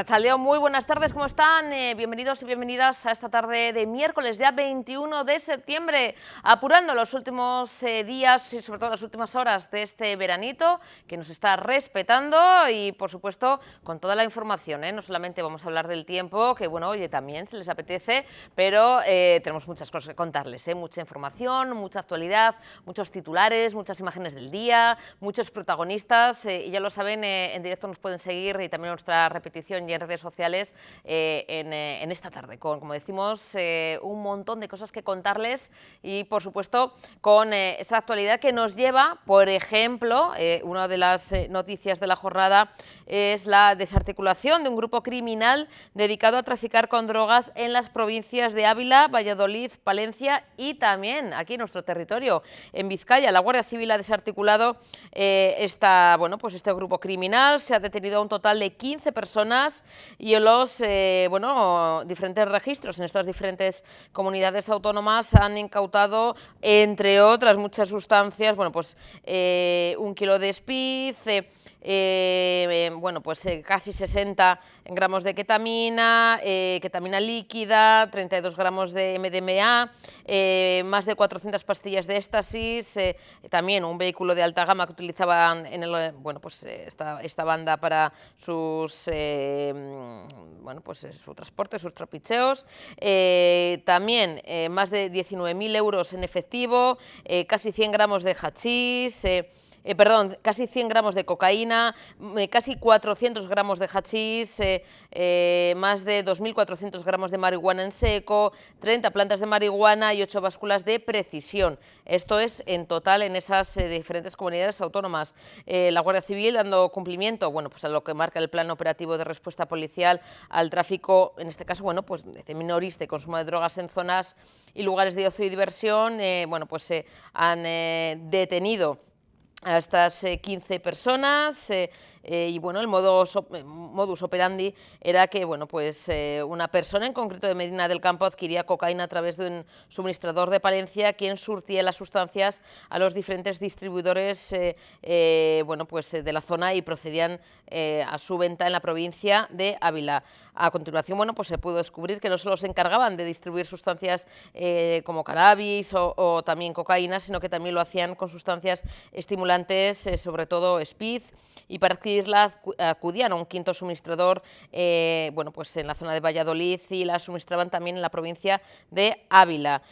Arratsaldeon, muy buenas tardes, ¿cómo están? Bienvenidos y bienvenidas a esta tarde de miércoles, ya 21 de septiembre, apurando los últimos días y sobre todo las últimas horas de este veranito que nos está respetando y, por supuesto, con toda la información, No solamente vamos a hablar del tiempo, que bueno, oye, también se les apetece, pero tenemos muchas cosas que contarles, mucha información, mucha actualidad, muchos titulares, muchas imágenes del día, muchos protagonistas, y ya lo saben, en directo nos pueden seguir y también nuestra repetición y en redes sociales en esta tarde, con, como decimos, un montón de cosas que contarles y, por supuesto, con esa actualidad que nos lleva, por ejemplo, una de las noticias de la jornada es la desarticulación de un grupo criminal dedicado a traficar con drogas en las provincias de Ávila, Valladolid, Palencia y también aquí en nuestro territorio, en Vizcaya. La Guardia Civil ha desarticulado este grupo criminal, se ha detenido a un total de 15 personas y en los diferentes registros en estas diferentes comunidades autónomas han incautado, entre otras muchas sustancias, 1 kilo de speed, casi 60 gramos de ketamina, ketamina líquida, 32 gramos de MDMA, más de 400 pastillas de éxtasis, también un vehículo de alta gama que utilizaban en esta banda para sus su transporte, sus trapicheos, también más de 19.000 euros en efectivo, casi 100 gramos de hachís, casi 100 gramos de cocaína, casi 400 gramos de hachís, más de 2.400 gramos de marihuana en seco, 30 plantas de marihuana y 8 básculas de precisión. Esto es en total en esas diferentes comunidades autónomas. La Guardia Civil dando cumplimiento a lo que marca el Plan Operativo de Respuesta Policial al tráfico, en este caso, de minorista y consumo de drogas en zonas y lugares de ocio y diversión, han detenido a estas 15 personas y el modus operandi era que una persona en concreto de Medina del Campo adquiría cocaína a través de un suministrador de Palencia, quien surtía las sustancias a los diferentes distribuidores de la zona y procedían a su venta en la provincia de Ávila. A continuación, se pudo descubrir que no solo se encargaban de distribuir sustancias como cannabis o también cocaína, sino que también lo hacían con sustancias estimulantes, sobre todo speed, y para adquirirla acudían a un quinto suministrador en la zona de Valladolid y la suministraban también en la provincia de Ávila.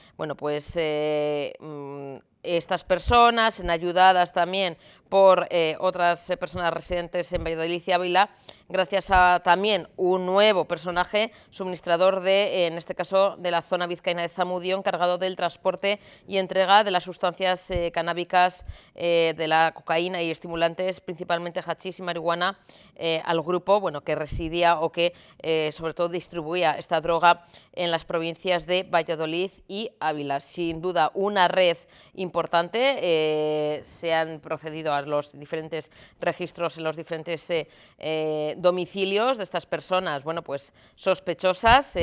Estas personas, ayudadas también por otras personas residentes en Valladolid y Ávila, gracias a también un nuevo personaje suministrador en este caso, de la zona vizcaína de Zamudio, encargado del transporte y entrega de las sustancias canábicas, de la cocaína y estimulantes, principalmente hachís y marihuana, al grupo que residía o que sobre todo distribuía esta droga en las provincias de Valladolid y Ávila. Sin duda una red importante, se han procedido a los diferentes registros en los diferentes domicilios de estas personas sospechosas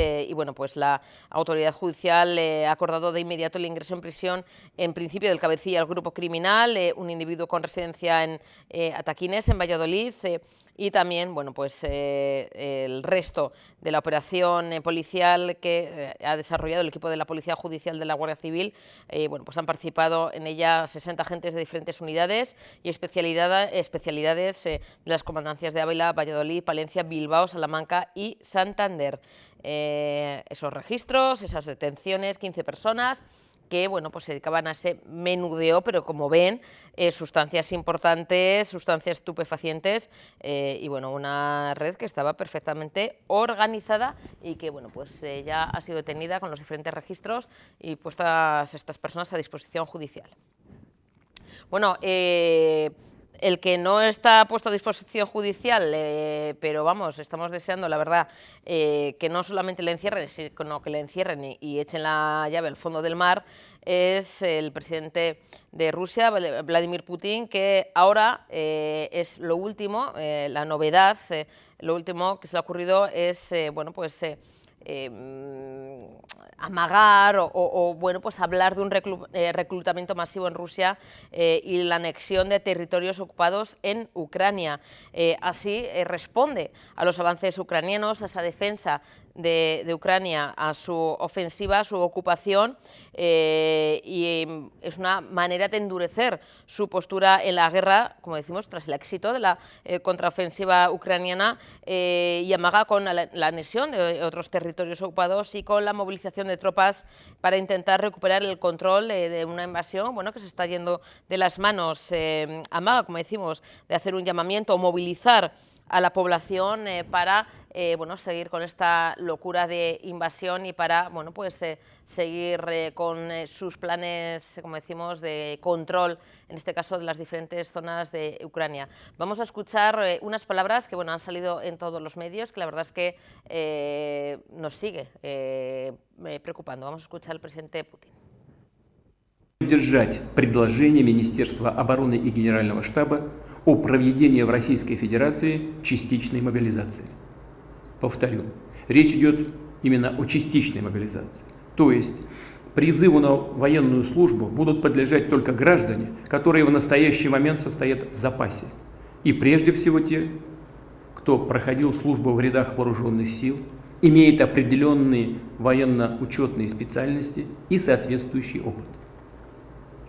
la autoridad judicial ha acordado de inmediato el ingreso en prisión, en principio del cabecilla del grupo criminal, un individuo con residencia en Ataquines, en Valladolid, y también el resto de la operación policial que ha desarrollado el equipo de la Policía Judicial de la Guardia Civil. Han participado en ella 60 agentes de diferentes unidades y especialidades de las comandancias de Ávila, Valladolid, Palencia, Bilbao, Salamanca y Santander. Esos registros, esas detenciones, 15 personas que se dedicaban a ese menudeo, pero como ven, sustancias importantes, sustancias estupefacientes, una red que estaba perfectamente organizada y que ya ha sido detenida con los diferentes registros y puestas estas personas a disposición judicial. El que no está puesto a disposición judicial, pero estamos deseando, la verdad, que no solamente le encierren, sino que le encierren y echen la llave al fondo del mar, es el presidente de Rusia, Vladimir Putin, que ahora es lo último, la novedad, lo último que se le ha ocurrido es amagar o bueno, pues hablar de un reclutamiento masivo en Rusia y la anexión de territorios ocupados en Ucrania. Así responde a los avances ucranianos, a esa defensa de Ucrania, a su ofensiva, a su ocupación, y es una manera de endurecer su postura en la guerra, como decimos, tras el éxito de la contraofensiva ucraniana, y amaga con la anexión de otros territorios ocupados y con la movilización de tropas para intentar recuperar el control de una invasión, bueno, que se está yendo de las manos. Amaga, como decimos, de hacer un llamamiento, movilizar a la población para bueno, seguir con esta locura de invasión y para bueno, pues, seguir con sus planes, como decimos, de control, en este caso de las diferentes zonas de Ucrania. Vamos a escuchar unas palabras que bueno, han salido en todos los medios, que la verdad es que nos sigue preocupando. Vamos a escuchar al presidente Putin. Поддержать предложение Министерства обороны и Генерального штаба о проведении в Российской Федерации частичной мобилизации. Повторю, речь идет именно о частичной мобилизации. То есть призыву на военную службу будут подлежать только граждане, которые в настоящий момент состоят в запасе. И прежде всего те, кто проходил службу в рядах вооруженных сил, имеет определенные военно-учетные специальности и соответствующий опыт.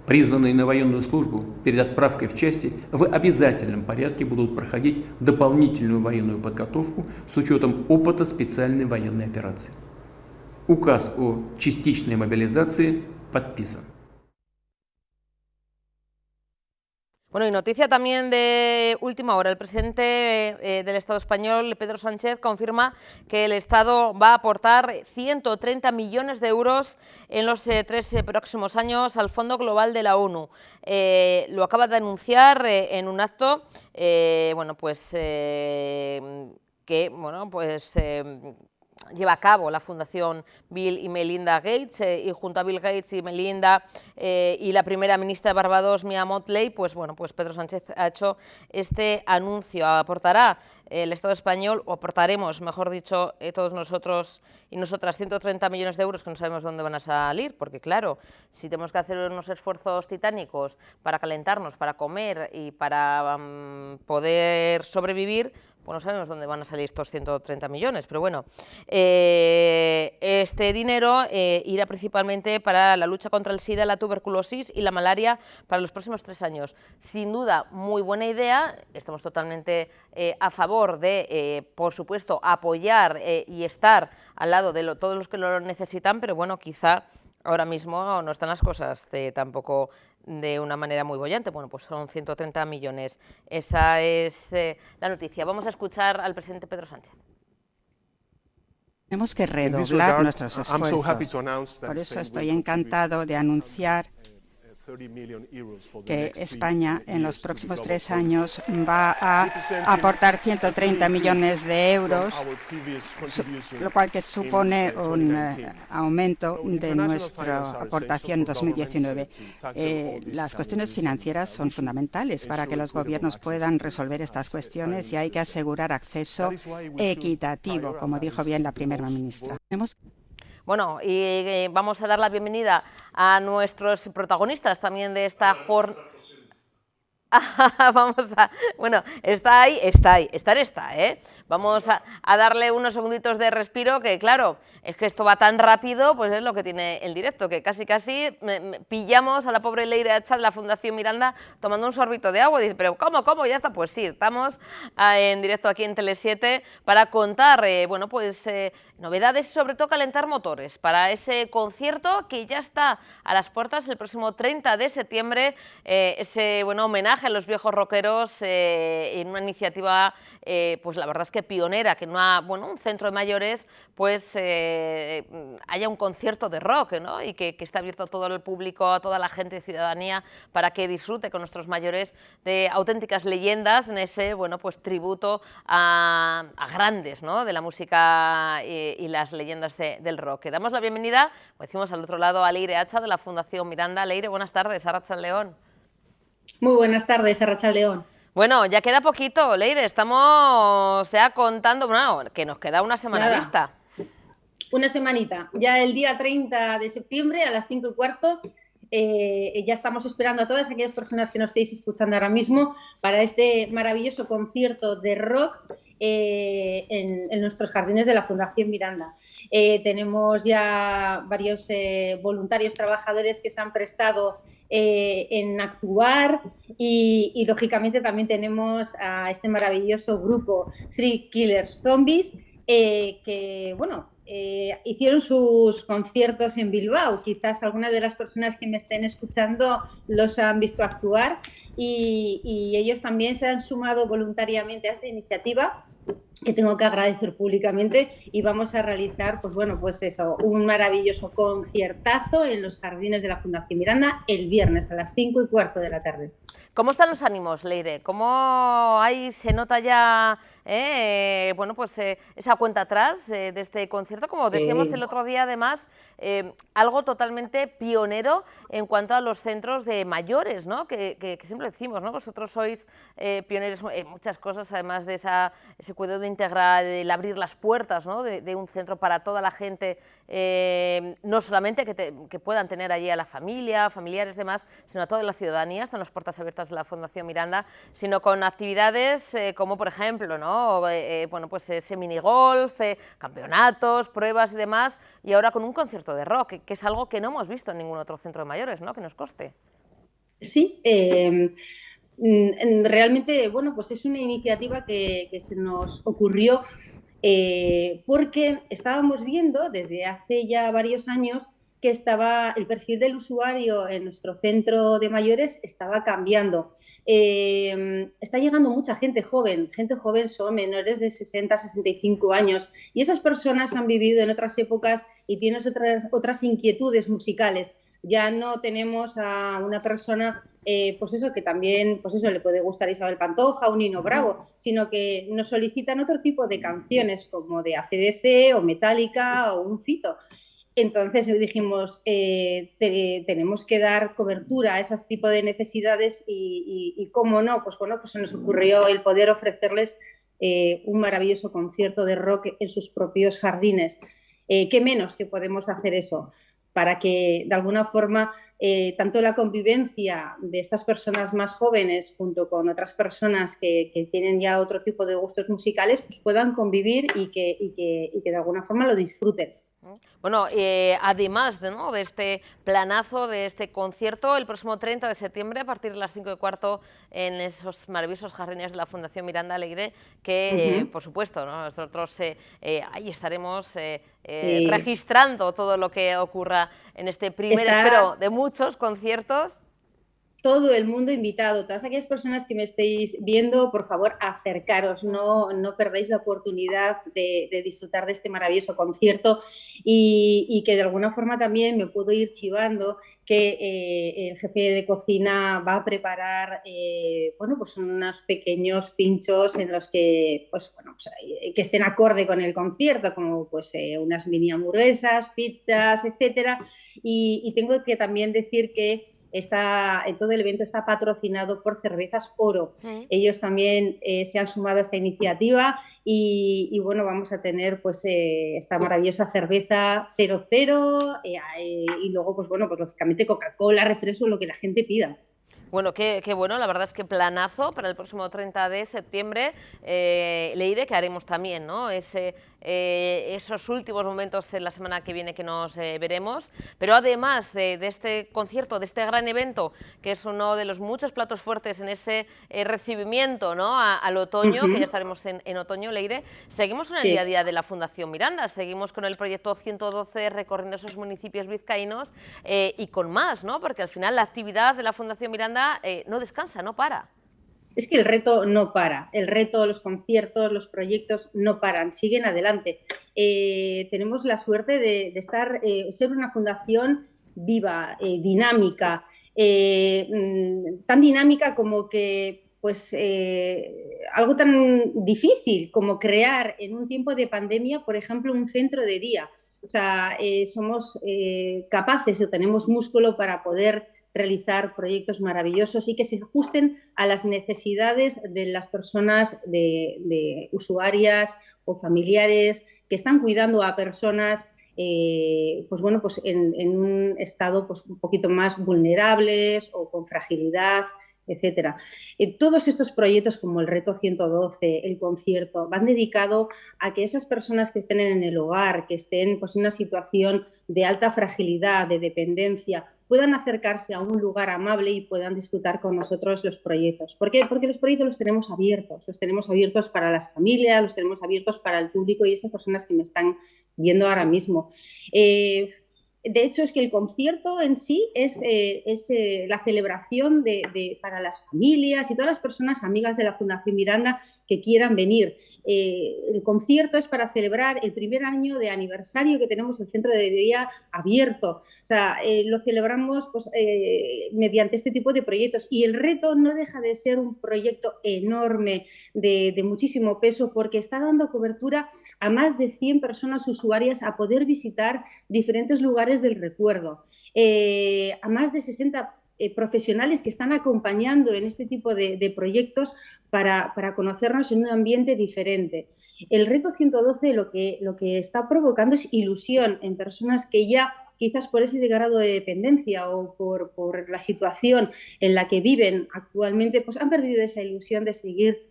Призванные на военную службу перед отправкой в части в обязательном порядке будут проходить дополнительную военную подготовку с учетом опыта специальной военной операции. Указ о частичной мобилизации подписан. Bueno, y noticia también de última hora. El presidente del Estado español, Pedro Sánchez, confirma que el Estado va a aportar 130 millones de euros en los 3 próximos años al Fondo Global de la ONU. Lo acaba de anunciar en un acto, bueno, pues, que bueno, pues, lleva a cabo la Fundación Bill y Melinda Gates, y junto a Bill Gates y Melinda y la primera ministra de Barbados, Mia Mottley, pues bueno, pues Pedro Sánchez ha hecho este anuncio. Aportará el Estado español, o aportaremos, mejor dicho, todos nosotros y nosotras, 130 millones de euros que no sabemos dónde van a salir, porque claro, si tenemos que hacer unos esfuerzos titánicos para calentarnos, para comer y para poder sobrevivir, pues no sabemos dónde van a salir estos 130 millones, pero bueno, este dinero irá principalmente para la lucha contra el SIDA, la tuberculosis y la malaria para los próximos 3 años. Sin duda, muy buena idea, estamos totalmente a favor de, por supuesto, apoyar y estar al lado de todos los que lo necesitan, pero bueno, quizá ahora mismo no están las cosas tampoco de una manera muy bollante. Bueno, pues son 130 millones. Esa es la noticia. Vamos a escuchar al presidente Pedro Sánchez. Tenemos que redoblar nuestros esfuerzos. Por eso estoy encantado de anunciar que España en los próximos 3 años va a aportar 130 millones de euros, lo cual que supone un aumento de nuestra aportación en 2019. Las cuestiones financieras son fundamentales para que los gobiernos puedan resolver estas cuestiones y hay que asegurar acceso equitativo, como dijo bien la primera ministra. Bueno, y vamos a dar la bienvenida a nuestros protagonistas también de esta jornada. Vamos a... Bueno, está, ¿eh? Vamos a darle unos segunditos de respiro, que claro, es que esto va tan rápido, pues es lo que tiene el directo, que casi pillamos a la pobre Leire Hacha de la Fundación Miranda tomando un sorbito de agua y dice, pero ¿cómo? Ya está, pues sí, estamos en directo aquí en Tele7 para contar, bueno, pues novedades y sobre todo calentar motores para ese concierto que ya está a las puertas el próximo 30 de septiembre, ese bueno, homenaje a los viejos rockeros en una iniciativa, pues la verdad es que pionera, que en un centro de mayores pues haya un concierto de rock, ¿no? Y que esté abierto a todo el público, a toda la gente de ciudadanía, para que disfrute con nuestros mayores de auténticas leyendas en ese bueno, pues, tributo a grandes, ¿no? De la música y las leyendas del rock. Que damos la bienvenida, como decimos, al otro lado a Leire Hacha de la Fundación Miranda. Leire, buenas tardes, Arratsaldeon. Muy buenas tardes, Arratsaldeon. Bueno, ya queda poquito, Leire, estamos ya contando, bueno, que nos queda una semana vista. Una semanita. Ya el día 30 de septiembre a las 5:15 ya estamos esperando a todas aquellas personas que nos estéis escuchando ahora mismo para este maravilloso concierto de rock en nuestros jardines de la Fundación Miranda. Tenemos ya varios voluntarios trabajadores que se han prestado en actuar y lógicamente también tenemos a este maravilloso grupo Three Killers Zombies que, bueno, hicieron sus conciertos en Bilbao. Quizás algunas de las personas que me estén escuchando los han visto actuar y ellos también se han sumado voluntariamente a esta iniciativa que tengo que agradecer públicamente y vamos a realizar, pues bueno, pues eso, un maravilloso conciertazo en los jardines de la Fundación Miranda el viernes a las 5:15 de la tarde. ¿Cómo están los ánimos, Leire? ¿Cómo ahí se nota ya bueno, pues, esa cuenta atrás de este concierto? Como decíamos el otro día, además, algo totalmente pionero en cuanto a los centros de mayores, ¿no? Que siempre decimos, ¿no? Vosotros sois pioneros en muchas cosas, además de ese cuidado integral, del abrir las puertas, ¿no? de un centro para toda la gente, no solamente que puedan tener allí a la familia, familiares, demás, sino a toda la ciudadanía. Están las puertas abiertas de la Fundación Miranda, sino con actividades como, por ejemplo, ¿no? Bueno, pues ese minigolf, campeonatos, pruebas y demás, y ahora con un concierto de rock, que es algo que no hemos visto en ningún otro centro de mayores, ¿no? Que nos conste. Sí, realmente, bueno, pues es una iniciativa que se nos ocurrió porque estábamos viendo desde hace ya varios años que el perfil del usuario en nuestro centro de mayores estaba cambiando. Está llegando mucha gente joven son menores de 60, 65 años y esas personas han vivido en otras épocas y tienen otras inquietudes musicales. Ya no tenemos a una persona, pues eso, que también, pues eso, le puede gustar Isabel Pantoja o Nino Bravo, sino que nos solicitan otro tipo de canciones como de AC/DC o Metallica o un Fito. Entonces dijimos, tenemos que dar cobertura a ese tipo de necesidades y cómo no, pues bueno, pues se nos ocurrió el poder ofrecerles un maravilloso concierto de rock en sus propios jardines. ¿Qué menos que podemos hacer eso? Para que de alguna forma tanto la convivencia de estas personas más jóvenes junto con otras personas que tienen ya otro tipo de gustos musicales pues puedan convivir y que de alguna forma lo disfruten. Bueno, además ¿no? de este planazo, de este concierto, el próximo 30 de septiembre, a partir de las 5:15, en esos maravillosos jardines de la Fundación Miranda, Leire, que, por supuesto, ¿no? Nosotros ahí estaremos registrando todo lo que ocurra en este primer, espero, de muchos conciertos. Todo el mundo invitado, todas aquellas personas que me estéis viendo, por favor, acercaros, no perdáis la oportunidad de disfrutar de este maravilloso concierto y que de alguna forma también me puedo ir chivando que el jefe de cocina va a preparar bueno, pues unos pequeños pinchos en los que, pues, bueno, pues, que estén acorde con el concierto, como pues unas mini hamburguesas, pizzas, etcétera. Y tengo que también decir que todo el evento está patrocinado por Cervezas Oro. Ellos también se han sumado a esta iniciativa y bueno, vamos a tener pues esta maravillosa cerveza 00 y luego pues bueno, pues lógicamente Coca-Cola, refresco, lo que la gente pida. Bueno, qué bueno, la verdad es que planazo para el próximo 30 de septiembre, Leire, que haremos también, ¿no? Esos últimos momentos en la semana que viene que nos veremos, pero además de este concierto, de este gran evento, que es uno de los muchos platos fuertes en ese recibimiento, ¿no? al otoño, que ya estaremos en otoño, Leire, seguimos en el día a día de la Fundación Miranda, seguimos con el proyecto 112, recorriendo esos municipios vizcaínos y con más, ¿no? Porque al final la actividad de la Fundación Miranda no descansa, no para. Es que el reto no para, el reto, los conciertos, los proyectos no paran, siguen adelante. Tenemos la suerte de ser una fundación viva, dinámica, tan dinámica como que pues algo tan difícil como crear en un tiempo de pandemia, por ejemplo, un centro de día. O sea, somos capaces o tenemos músculo para poder realizar proyectos maravillosos y que se ajusten a las necesidades de las personas, de usuarias o familiares que están cuidando a personas pues bueno, pues en un estado pues un poquito más vulnerables o con fragilidad, etcétera. Todos estos proyectos como el Reto 112, el concierto, van dedicados a que esas personas que estén en el hogar, que estén pues, en una situación de alta fragilidad, de dependencia, puedan acercarse a un lugar amable y puedan disfrutar con nosotros los proyectos. ¿Por qué? Porque los proyectos los tenemos abiertos para las familias, los tenemos abiertos para el público y esas personas que me están viendo ahora mismo. De hecho, es que el concierto en sí es la celebración para las familias y todas las personas amigas de la Fundación Miranda que quieran venir. El concierto es para celebrar el primer año de aniversario que tenemos el centro de día abierto. O sea, lo celebramos pues, mediante este tipo de proyectos. Y el reto no deja de ser un proyecto enorme de muchísimo peso porque está dando cobertura a más de 100 personas usuarias a poder visitar diferentes lugares del recuerdo, a más de 60 profesionales que están acompañando en este tipo de proyectos para conocernos en un ambiente diferente. El Reto 112 lo que está provocando es ilusión en personas que ya quizás por ese grado de dependencia o por la situación en la que viven actualmente, pues han perdido esa ilusión de seguir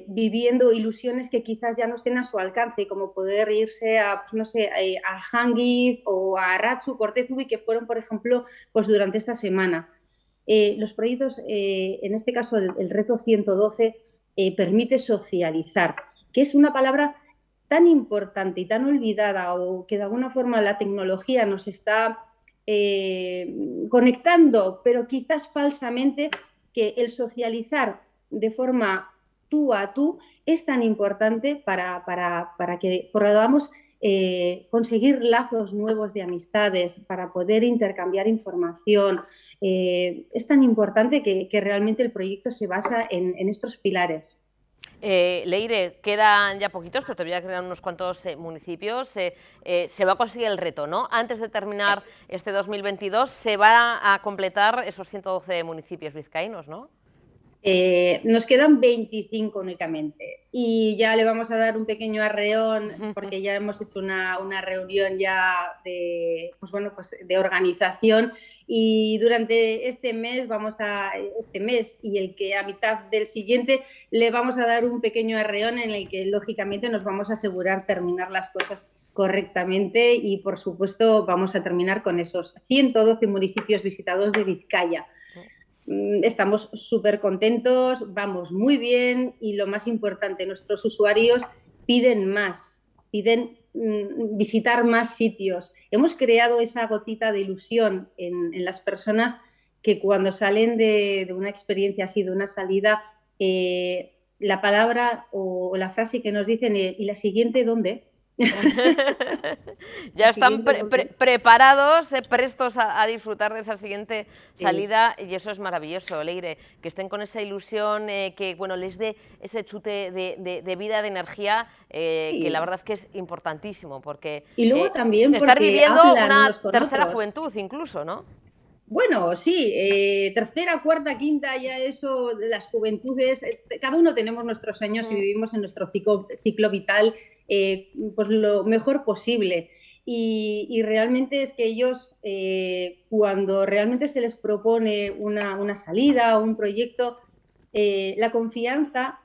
viviendo ilusiones que quizás ya no estén a su alcance, como poder irse a, pues no sé, a Hangif o a Ratzu, Cortezubi, que fueron, por ejemplo, pues durante esta semana. Los proyectos, en este caso el Reto 112, permite socializar, que es una palabra tan importante y tan olvidada o que de alguna forma la tecnología nos está conectando, pero quizás falsamente, que el socializar de forma tú a tú es tan importante para que podamos conseguir lazos nuevos de amistades, para poder intercambiar información. Es tan importante que realmente el proyecto se basa en estos pilares. Leire, quedan ya poquitos, pero todavía quedan unos cuantos municipios. Se va a conseguir el reto, ¿no? Antes de terminar este 2022 se va a completar esos 112 municipios vizcaínos, ¿no? Nos quedan 25 únicamente y ya le vamos a dar un pequeño arreón porque ya hemos hecho una reunión ya de, pues bueno, pues de organización y durante este mes y el que a mitad del siguiente le vamos a dar un pequeño arreón en el que lógicamente nos vamos a asegurar terminar las cosas correctamente y por supuesto vamos a terminar con esos 112 municipios visitados de Vizcaya. Estamos súper contentos, vamos muy bien y lo más importante, nuestros usuarios piden más, piden visitar más sitios. Hemos creado esa gotita de ilusión en las personas que cuando salen de una experiencia así, de una salida, la palabra o la frase que nos dicen, ¿y la siguiente dónde? Ya están preparados, prestos a disfrutar de esa siguiente salida y eso es maravilloso, Leire, que estén con esa ilusión, que bueno, les dé ese chute de vida, de energía, que la verdad es que es importantísimo, porque y luego también estar viviendo una tercera juventud incluso, ¿no? Bueno, sí, tercera, cuarta, quinta, ya eso, las juventudes, cada uno tenemos nuestros años y vivimos en nuestro ciclo vital pues lo mejor posible. Y realmente es que ellos, cuando realmente se les propone una salida o un proyecto, la confianza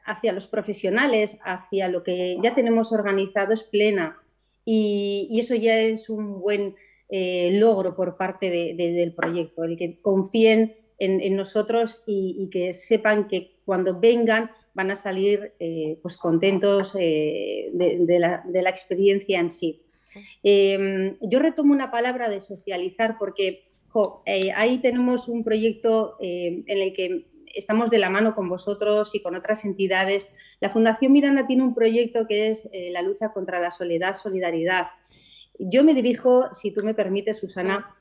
hacia los profesionales, hacia lo que ya tenemos organizado es plena. Y eso ya es un buen logro por parte del proyecto, el que confíen en nosotros y que sepan que cuando vengan van a salir pues contentos de la experiencia en sí. Yo retomo una palabra de socializar porque ahí tenemos un proyecto en el que estamos de la mano con vosotros y con otras entidades. La Fundación Miranda tiene un proyecto que es la lucha contra la soledad, solidaridad. Yo me dirijo, si tú me permites, Susana,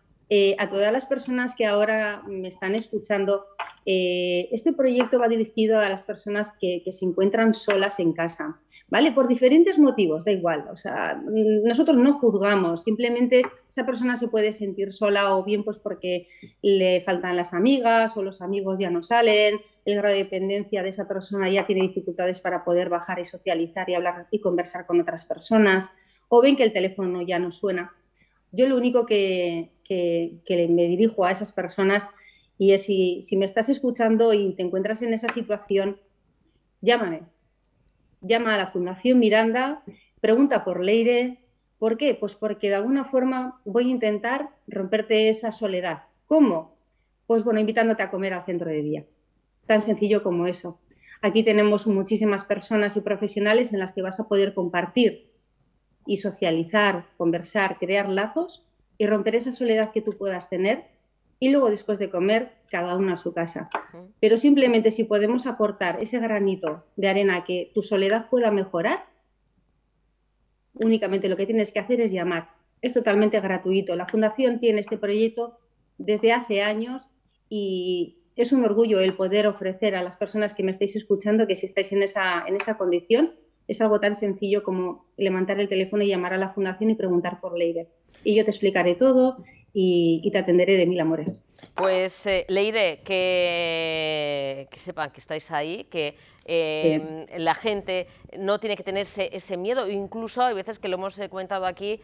a todas las personas que ahora me están escuchando. Este proyecto va dirigido a las personas que se encuentran solas en casa, ¿vale? Por diferentes motivos, da igual. O sea, nosotros no juzgamos, simplemente esa persona se puede sentir sola o bien pues porque le faltan las amigas o los amigos ya no salen, el grado de dependencia de esa persona ya tiene dificultades para poder bajar y socializar y hablar y conversar con otras personas. o ven que el teléfono ya no suena. Yo lo único que me dirijo a esas personas y es si me estás escuchando y te encuentras en esa situación, llámame. Llama a la Fundación Miranda, pregunta por Leire. ¿Por qué? Pues porque de alguna forma voy a intentar romperte esa soledad. ¿Cómo? Pues bueno, invitándote a comer al centro de día. Tan sencillo como eso. Aquí tenemos muchísimas personas y profesionales en las que vas a poder compartir y socializar, conversar, crear lazos y romper esa soledad que tú puedas tener, y luego después de comer cada uno a su casa. Pero simplemente si podemos aportar ese granito de arena a que tu soledad pueda mejorar, únicamente lo que tienes que hacer es llamar. Es totalmente gratuito. La Fundación tiene este proyecto desde hace años y es un orgullo el poder ofrecer a las personas que me estáis escuchando que si estáis en esa condición, es algo tan sencillo como levantar el teléfono y llamar a la Fundación y preguntar por Leire. Y yo te explicaré todo y te atenderé de mil amores. Pues Leire, que sepan que estáis ahí, que la gente no tiene que tener ese miedo, incluso hay veces que lo hemos comentado aquí,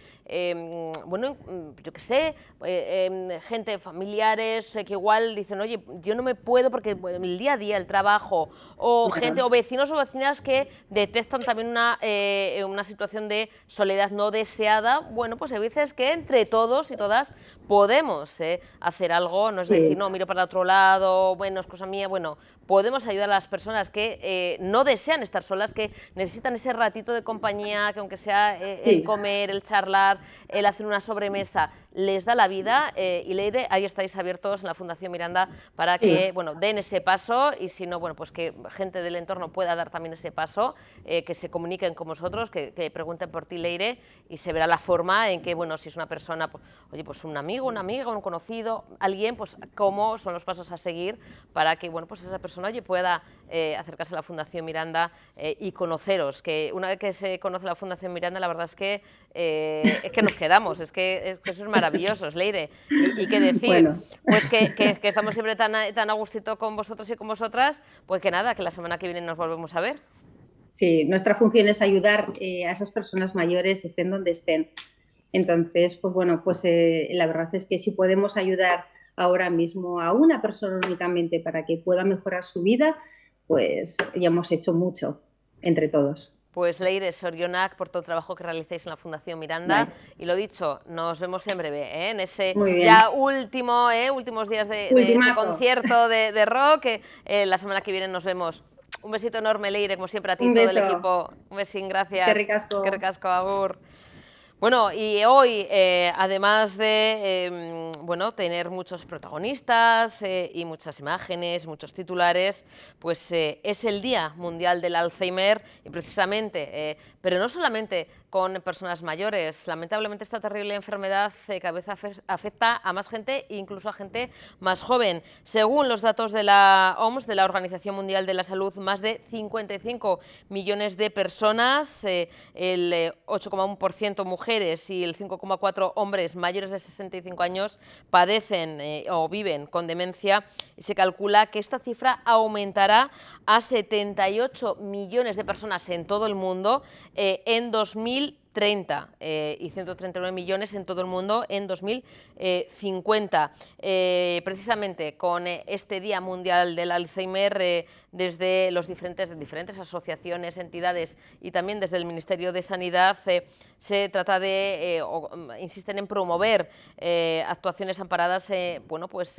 bueno, yo qué sé, gente, familiares que igual dicen, oye, yo no me puedo porque el día a día, el trabajo, o gente, o vecinos o vecinas que detectan también una situación de soledad no deseada. Bueno, pues hay veces que entre todos y todas podemos hacer algo, no es decir, no, miro para otro lado, bueno, es cosa mía, bueno, podemos ayudar a las personas que no desean estar solas, que necesitan ese ratito de compañía, que aunque sea el comer, el charlar, el hacer una sobremesa, les da la vida. Y Leire, ahí estáis abiertos en la Fundación Miranda para que, bueno, den ese paso, y si no, bueno, pues que gente del entorno pueda dar también ese paso, que se comuniquen con vosotros, que pregunten por ti, Leire, y se verá la forma en que, bueno, si es una persona, pues, oye, pues un amigo, una amiga, un conocido, alguien, pues cómo son los pasos a seguir para que, bueno, pues esa persona, oye, pueda acercarse a la Fundación Miranda y conoceros, que una vez que se conoce la Fundación Miranda, la verdad es que nos quedamos, es que eso es maravilloso, Leire. Y qué decir, bueno, pues que estamos siempre tan a gustito con vosotros y con vosotras, pues que nada, que la semana que viene nos volvemos a ver. Sí, nuestra función es ayudar a esas personas mayores, estén donde estén. Entonces, pues bueno, pues la verdad es que si podemos ayudar ahora mismo a una persona únicamente para que pueda mejorar su vida, pues ya hemos hecho mucho entre todos. Pues Leire, sorionak por todo el trabajo que realicéis en la Fundación Miranda. Vale. Y lo dicho, nos vemos en breve, en ese ya últimos días de ese concierto de rock. La semana que viene nos vemos. Un besito enorme, Leire, como siempre a ti, todo el equipo. Un besín, gracias. Qué ricasco. Qué ricasco, agur. Bueno, y hoy, además de bueno, tener muchos protagonistas y muchas imágenes, muchos titulares, pues es el Día Mundial del Alzheimer, y precisamente, pero no solamente con personas mayores. Lamentablemente esta terrible enfermedad cada vez afecta a más gente, incluso a gente más joven. Según los datos de la OMS, de la Organización Mundial de la Salud, más de 55 millones de personas, el 8,1% mujeres y el 5,4% hombres mayores de 65 años padecen o viven con demencia, y se calcula que esta cifra aumentará a 78 millones de personas en todo el mundo en 2030 y 139 millones en todo el mundo en 2050. Precisamente con este Día Mundial del Alzheimer, desde los diferentes asociaciones, entidades y también desde el Ministerio de Sanidad, se trata de, insisten en promover actuaciones amparadas bueno, pues,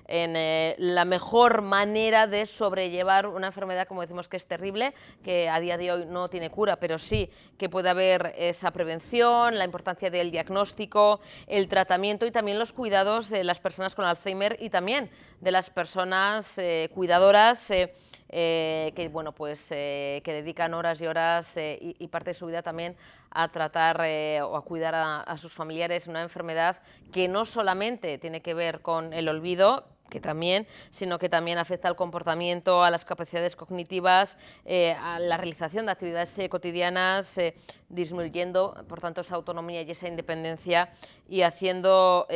en la mejor manera de sobrellevar una enfermedad, como decimos, que es terrible, que a día de hoy no tiene cura, pero sí que puede haber esa prevención, la importancia del diagnóstico, el tratamiento y también los cuidados de las personas con Alzheimer y también de las personas cuidadoras, que, bueno, pues, que dedican horas y horas y parte de su vida también a tratar o a cuidar a sus familiares, una enfermedad que no solamente tiene que ver con el olvido, que también, sino que también afecta al comportamiento, a las capacidades cognitivas, a la realización de actividades cotidianas, disminuyendo, por tanto, esa autonomía y esa independencia, y haciendo,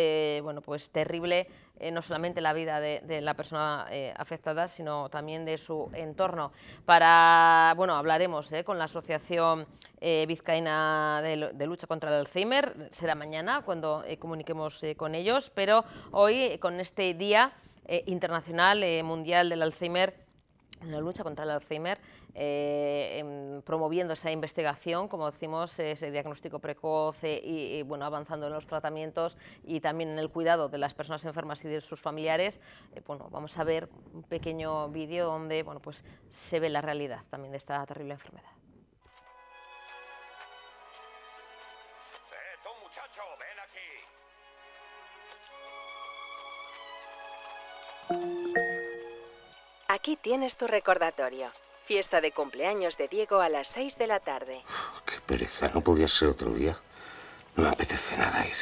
bueno, pues, terrible no solamente la vida de la persona afectada, sino también de su entorno. Hablaremos con la Asociación Vizcaína de Lucha contra el Alzheimer, será mañana cuando comuniquemos con ellos, pero hoy con este Día Internacional Mundial del Alzheimer, la lucha contra el Alzheimer, promoviendo esa investigación, como decimos, ese diagnóstico precoz y avanzando en los tratamientos y también en el cuidado de las personas enfermas y de sus familiares. Vamos a ver un pequeño vídeo donde se ve la realidad también de esta terrible enfermedad. Tú, muchacho, ven aquí. Aquí tienes tu recordatorio. Fiesta de cumpleaños de Diego a las 6 de la tarde. Qué pereza, no podía ser otro día. No me apetece nada ir.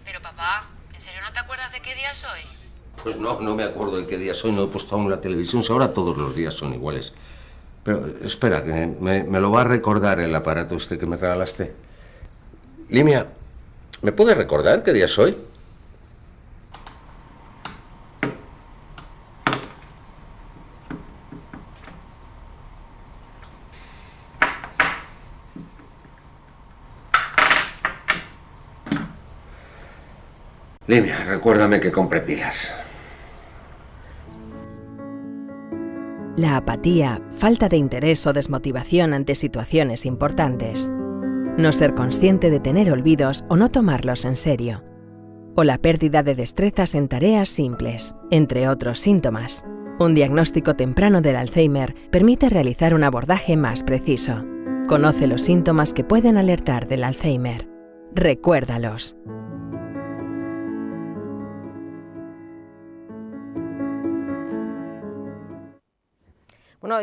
Pero papá, ¿en serio no te acuerdas de qué día es hoy? Pues no me acuerdo de qué día soy, no he puesto aún la televisión, ahora todos los días son iguales. Pero espera, que me lo va a recordar el aparato este que me regalaste. Limia, ¿me puedes recordar qué día es hoy? Limia, recuérdame que compre pilas. La apatía, falta de interés o desmotivación ante situaciones importantes. No ser consciente de tener olvidos o no tomarlos en serio. O la pérdida de destrezas en tareas simples, entre otros síntomas. Un diagnóstico temprano del Alzheimer permite realizar un abordaje más preciso. Conoce los síntomas que pueden alertar del Alzheimer. Recuérdalos.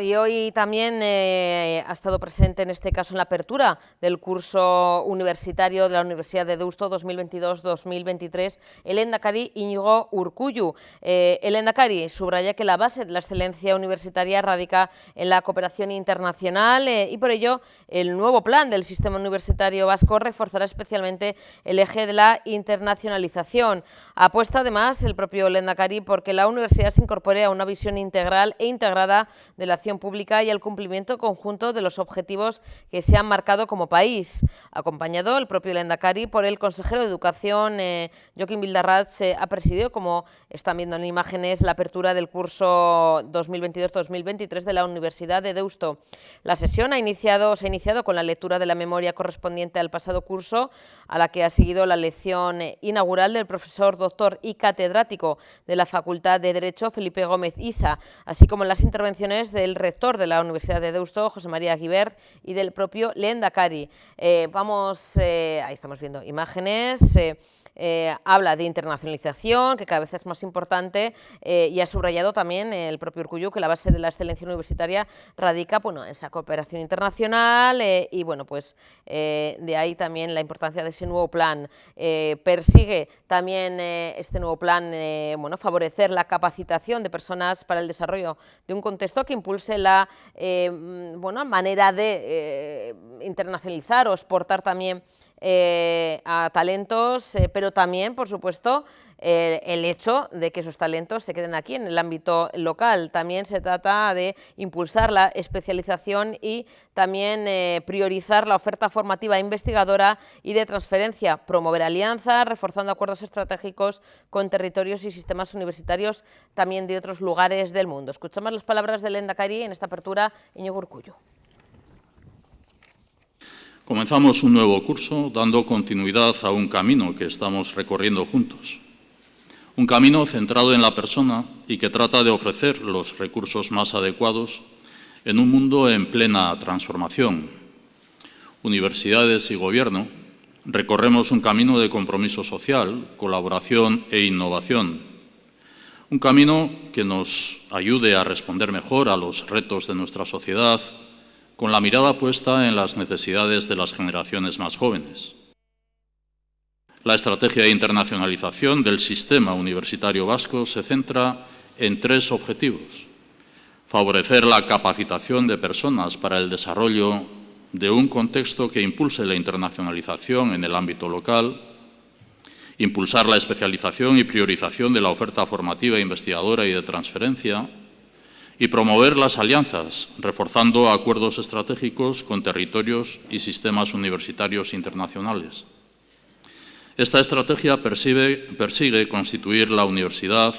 Y hoy también ha estado presente, en este caso, en la apertura del curso universitario de la Universidad de Deusto 2022-2023, el lehendakari Iñigo Urkullu. El lehendakari subraya que la base de la excelencia universitaria radica en la cooperación internacional y por ello el nuevo plan del sistema universitario vasco reforzará especialmente el eje de la internacionalización. Apuesta además el propio lehendakari porque la universidad se incorpore a una visión integral e integrada de la acción pública y al cumplimiento conjunto de los objetivos que se han marcado como país. Acompañado el propio lehendakari por el consejero de Educación, Joaquín Bildarratz, ha presidido, como están viendo en imágenes, la apertura del curso 2022-2023 de la Universidad de Deusto. La sesión se ha iniciado con la lectura de la memoria correspondiente al pasado curso, a la que ha seguido la lección inaugural del profesor doctor y catedrático de la Facultad de Derecho, Felipe Gómez Isa, así como las intervenciones del rector de la Universidad de Deusto, José María Guibert, y del propio lehendakari. Ahí estamos viendo imágenes. Habla de internacionalización, que cada vez es más importante, y ha subrayado también el propio Urkullu que la base de la excelencia universitaria radica en esa cooperación internacional de ahí también la importancia de ese nuevo plan. Persigue también este nuevo plan favorecer la capacitación de personas para el desarrollo de un contexto que impulse la manera de internacionalizar o exportar también a talentos, pero también, por supuesto, el hecho de que esos talentos se queden aquí en el ámbito local. También se trata de impulsar la especialización y también priorizar la oferta formativa e investigadora y de transferencia, promover alianzas, reforzando acuerdos estratégicos con territorios y sistemas universitarios también de otros lugares del mundo. Escuchamos las palabras del lehendakari en esta apertura, Iñigo Urkullu. Comenzamos un nuevo curso dando continuidad a un camino que estamos recorriendo juntos. Un camino centrado en la persona y que trata de ofrecer los recursos más adecuados en un mundo en plena transformación. Universidades y Gobierno recorremos un camino de compromiso social, colaboración e innovación. Un camino que nos ayude a responder mejor a los retos de nuestra sociedad, con la mirada puesta en las necesidades de las generaciones más jóvenes. La estrategia de internacionalización del sistema universitario vasco se centra en 3 objetivos: favorecer la capacitación de personas para el desarrollo de un contexto que impulse la internacionalización en el ámbito local, impulsar la especialización y priorización de la oferta formativa, investigadora y de transferencia, y promover las alianzas, reforzando acuerdos estratégicos con territorios y sistemas universitarios internacionales. Esta estrategia persigue constituir la universidad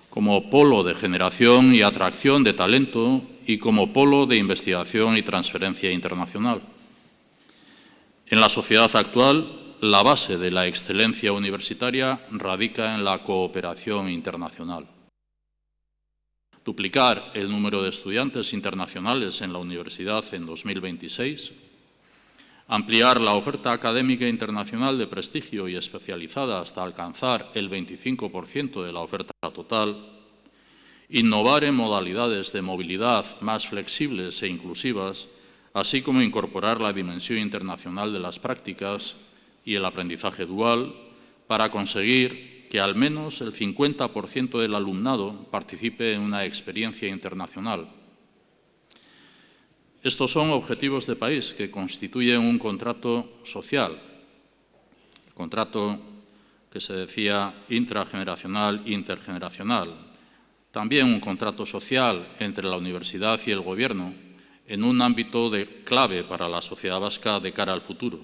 como polo de generación y atracción de talento y como polo de investigación y transferencia internacional. En la sociedad actual, la base de la excelencia universitaria radica en la cooperación internacional. Duplicar el número de estudiantes internacionales en la universidad en 2026, ampliar la oferta académica internacional de prestigio y especializada hasta alcanzar el 25% de la oferta total, innovar en modalidades de movilidad más flexibles e inclusivas, así como incorporar la dimensión internacional de las prácticas y el aprendizaje dual para conseguir que al menos el 50% del alumnado participe en una experiencia internacional. Estos son objetivos de país que constituyen un contrato social, el contrato que se decía intrageneracional, intergeneracional, también un contrato social entre la universidad y el Gobierno en un ámbito clave para la sociedad vasca de cara al futuro.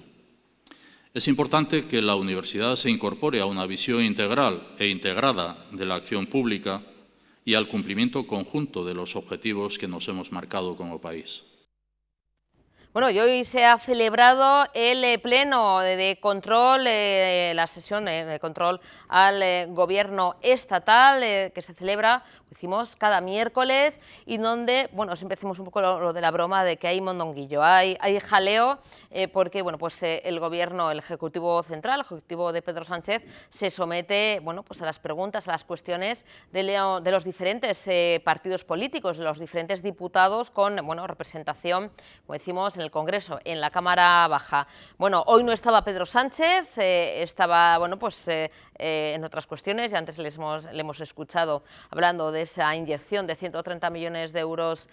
Es importante que la universidad se incorpore a una visión integral e integrada de la acción pública y al cumplimiento conjunto de los objetivos que nos hemos marcado como país. Bueno, y hoy se ha celebrado el pleno de control, la sesión de control al gobierno estatal que se celebra, decimos, cada miércoles y donde, bueno, siempre decimos un poco lo de la broma de que hay mondonguillo, hay jaleo porque, bueno, pues el gobierno, el Ejecutivo Central, el Ejecutivo de Pedro Sánchez se somete, bueno, pues a las preguntas, a las cuestiones de los diferentes partidos políticos, de los diferentes diputados con, bueno, representación, como decimos, en el Congreso, en la Cámara Baja. Bueno, hoy no estaba Pedro Sánchez, estaba, bueno, pues en otras cuestiones, y antes le hemos escuchado hablando de esa inyección de 130 millones de euros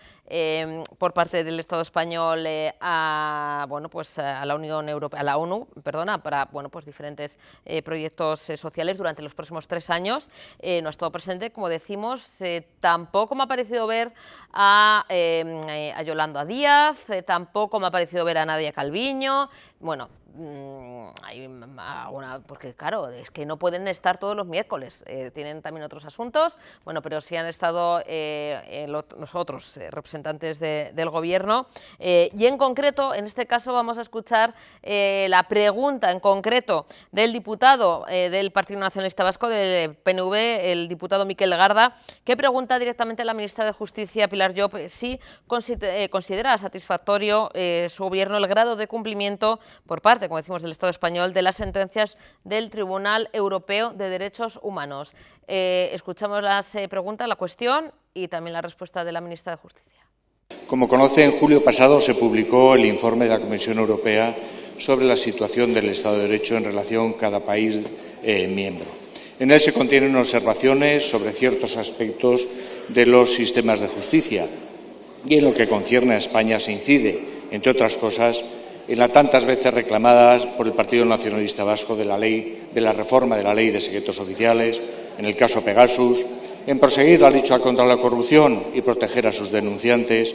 por parte del Estado español a la Unión Europea, a la ONU, perdona, para, bueno, pues diferentes proyectos sociales durante los próximos 3 años. No ha estado presente, como decimos, tampoco me ha parecido ver a Yolanda Díaz, tampoco me ha parecido ver a Nadia Calviño. Bueno, hay porque claro, es que no pueden estar todos los miércoles, tienen también otros asuntos, bueno, pero sí han estado los otros representantes del gobierno, y en concreto, en este caso vamos a escuchar la pregunta en concreto del diputado del Partido Nacionalista Vasco, del PNV, el diputado Miquel Garda, que pregunta directamente a la ministra de Justicia, Pilar Llop, si considera satisfactorio su gobierno el grado de cumplimiento por parte, como decimos, del Estado español, de las sentencias del Tribunal Europeo de Derechos Humanos. Escuchamos las preguntas, la cuestión y también la respuesta de la ministra de Justicia. Como conoce, en julio pasado se publicó el informe de la Comisión Europea sobre la situación del Estado de Derecho en relación con cada país miembro. En él se contienen observaciones sobre ciertos aspectos de los sistemas de justicia y en lo que concierne a España se incide, entre otras cosas, en la tantas veces reclamadas por el Partido Nacionalista Vasco de la reforma de la Ley de Secretos Oficiales, en el caso Pegasus, en proseguir la lucha contra la corrupción y proteger a sus denunciantes,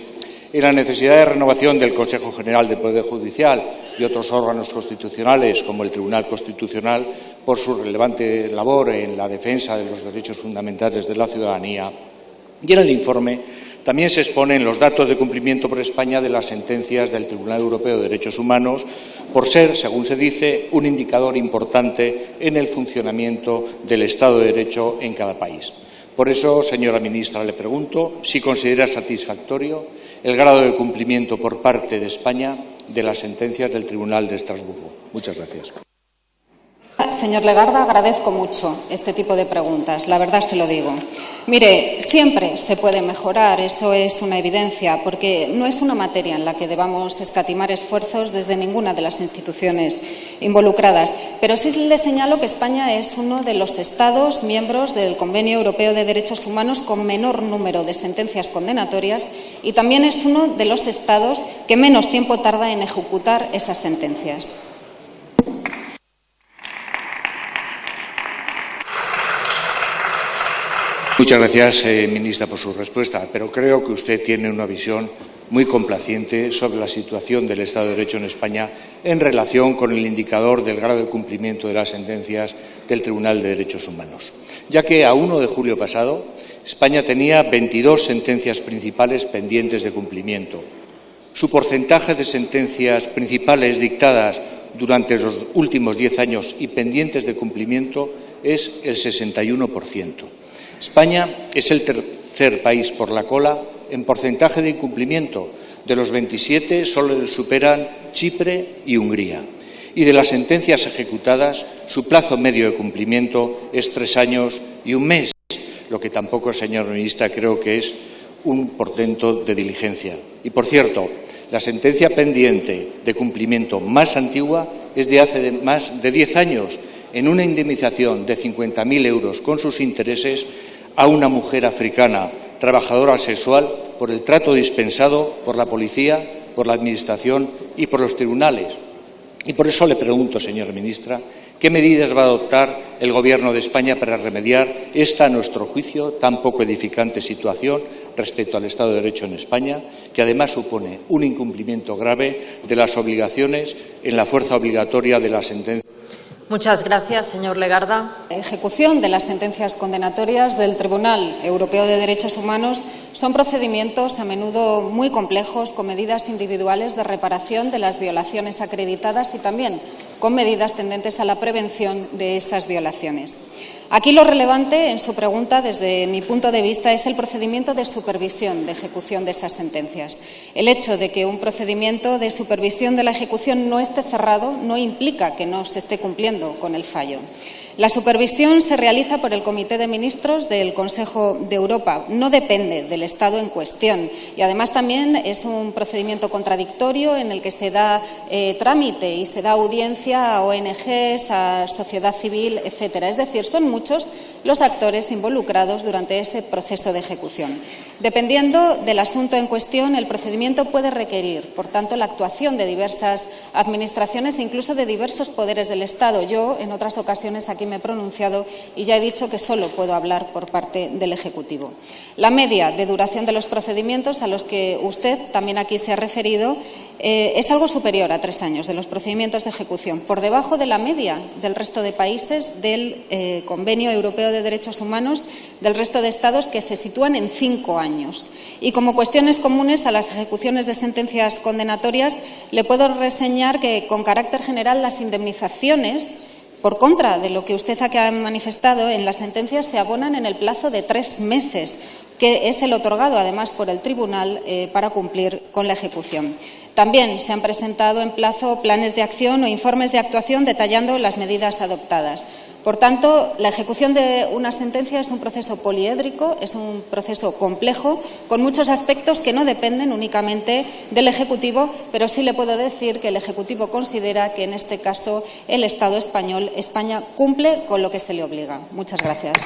en la necesidad de renovación del Consejo General del Poder Judicial y otros órganos constitucionales, como el Tribunal Constitucional, por su relevante labor en la defensa de los derechos fundamentales de la ciudadanía. Y en el informe también se exponen los datos de cumplimiento por España de las sentencias del Tribunal Europeo de Derechos Humanos, por ser, según se dice, un indicador importante en el funcionamiento del Estado de Derecho en cada país. Por eso, señora ministra, le pregunto si considera satisfactorio el grado de cumplimiento por parte de España de las sentencias del Tribunal de Estrasburgo. Muchas gracias. Señor Legarda, agradezco mucho este tipo de preguntas, la verdad se lo digo. Mire, siempre se puede mejorar, eso es una evidencia, porque no es una materia en la que debamos escatimar esfuerzos desde ninguna de las instituciones involucradas. Pero sí le señalo que España es uno de los Estados miembros del Convenio Europeo de Derechos Humanos con menor número de sentencias condenatorias y también es uno de los Estados que menos tiempo tarda en ejecutar esas sentencias. Muchas gracias, ministra, por su respuesta, pero creo que usted tiene una visión muy complaciente sobre la situación del Estado de Derecho en España en relación con el indicador del grado de cumplimiento de las sentencias del Tribunal de Derechos Humanos, ya que a 1 de julio pasado España tenía 22 sentencias principales pendientes de cumplimiento. Su porcentaje de sentencias principales dictadas durante los últimos 10 años y pendientes de cumplimiento es el 61%. España es el tercer país por la cola en porcentaje de incumplimiento. De los 27 solo le superan Chipre y Hungría. Y de las sentencias ejecutadas, su plazo medio de cumplimiento es 3 años y 1 mes, lo que tampoco, señor ministra, creo que es un portento de diligencia. Y, por cierto, la sentencia pendiente de cumplimiento más antigua es de hace más de 10 años, en una indemnización de 50.000 euros con sus intereses a una mujer africana, trabajadora sexual, por el trato dispensado por la policía, por la Administración y por los tribunales. Y por eso le pregunto, señora ministra, ¿qué medidas va a adoptar el Gobierno de España para remediar esta, a nuestro juicio, tan poco edificante situación respecto al Estado de Derecho en España, que además supone un incumplimiento grave de las obligaciones en la fuerza obligatoria de la sentencia? Muchas gracias, señor Legarda. La ejecución de las sentencias condenatorias del Tribunal Europeo de Derechos Humanos son procedimientos a menudo muy complejos, con medidas individuales de reparación de las violaciones acreditadas y también con medidas tendentes a la prevención de esas violaciones. Aquí lo relevante en su pregunta, desde mi punto de vista, es el procedimiento de supervisión de ejecución de esas sentencias. El hecho de que un procedimiento de supervisión de la ejecución no esté cerrado no implica que no se esté cumpliendo con el fallo. La supervisión se realiza por el Comité de Ministros del Consejo de Europa. No depende del Estado en cuestión y, además, también es un procedimiento contradictorio en el que se da trámite y se da audiencia a ONGs, a sociedad civil, etcétera. Es decir, son muchos los actores involucrados durante ese proceso de ejecución. Dependiendo del asunto en cuestión, el procedimiento puede requerir, por tanto, la actuación de diversas administraciones e incluso de diversos poderes del Estado. Yo, en otras ocasiones, aquí me he pronunciado y ya he dicho que solo puedo hablar por parte del Ejecutivo. La media de duración de los procedimientos a los que usted también aquí se ha referido es algo superior a 3 años de los procedimientos de ejecución, por debajo de la media del resto de países del Convenio Europeo de Derechos Humanos del resto de Estados, que se sitúan en 5 años. Y como cuestiones comunes a las ejecuciones de sentencias condenatorias, le puedo reseñar que, con carácter general, las indemnizaciones, por contra de lo que usted aquí ha manifestado, en las sentencias se abonan en el plazo de 3 meses, que es el otorgado, además, por el Tribunal para cumplir con la ejecución. También se han presentado en plazo planes de acción o informes de actuación detallando las medidas adoptadas. Por tanto, la ejecución de una sentencia es un proceso poliédrico, es un proceso complejo, con muchos aspectos que no dependen únicamente del Ejecutivo, pero sí le puedo decir que el Ejecutivo considera que, en este caso, el Estado español, España, cumple con lo que se le obliga. Muchas gracias.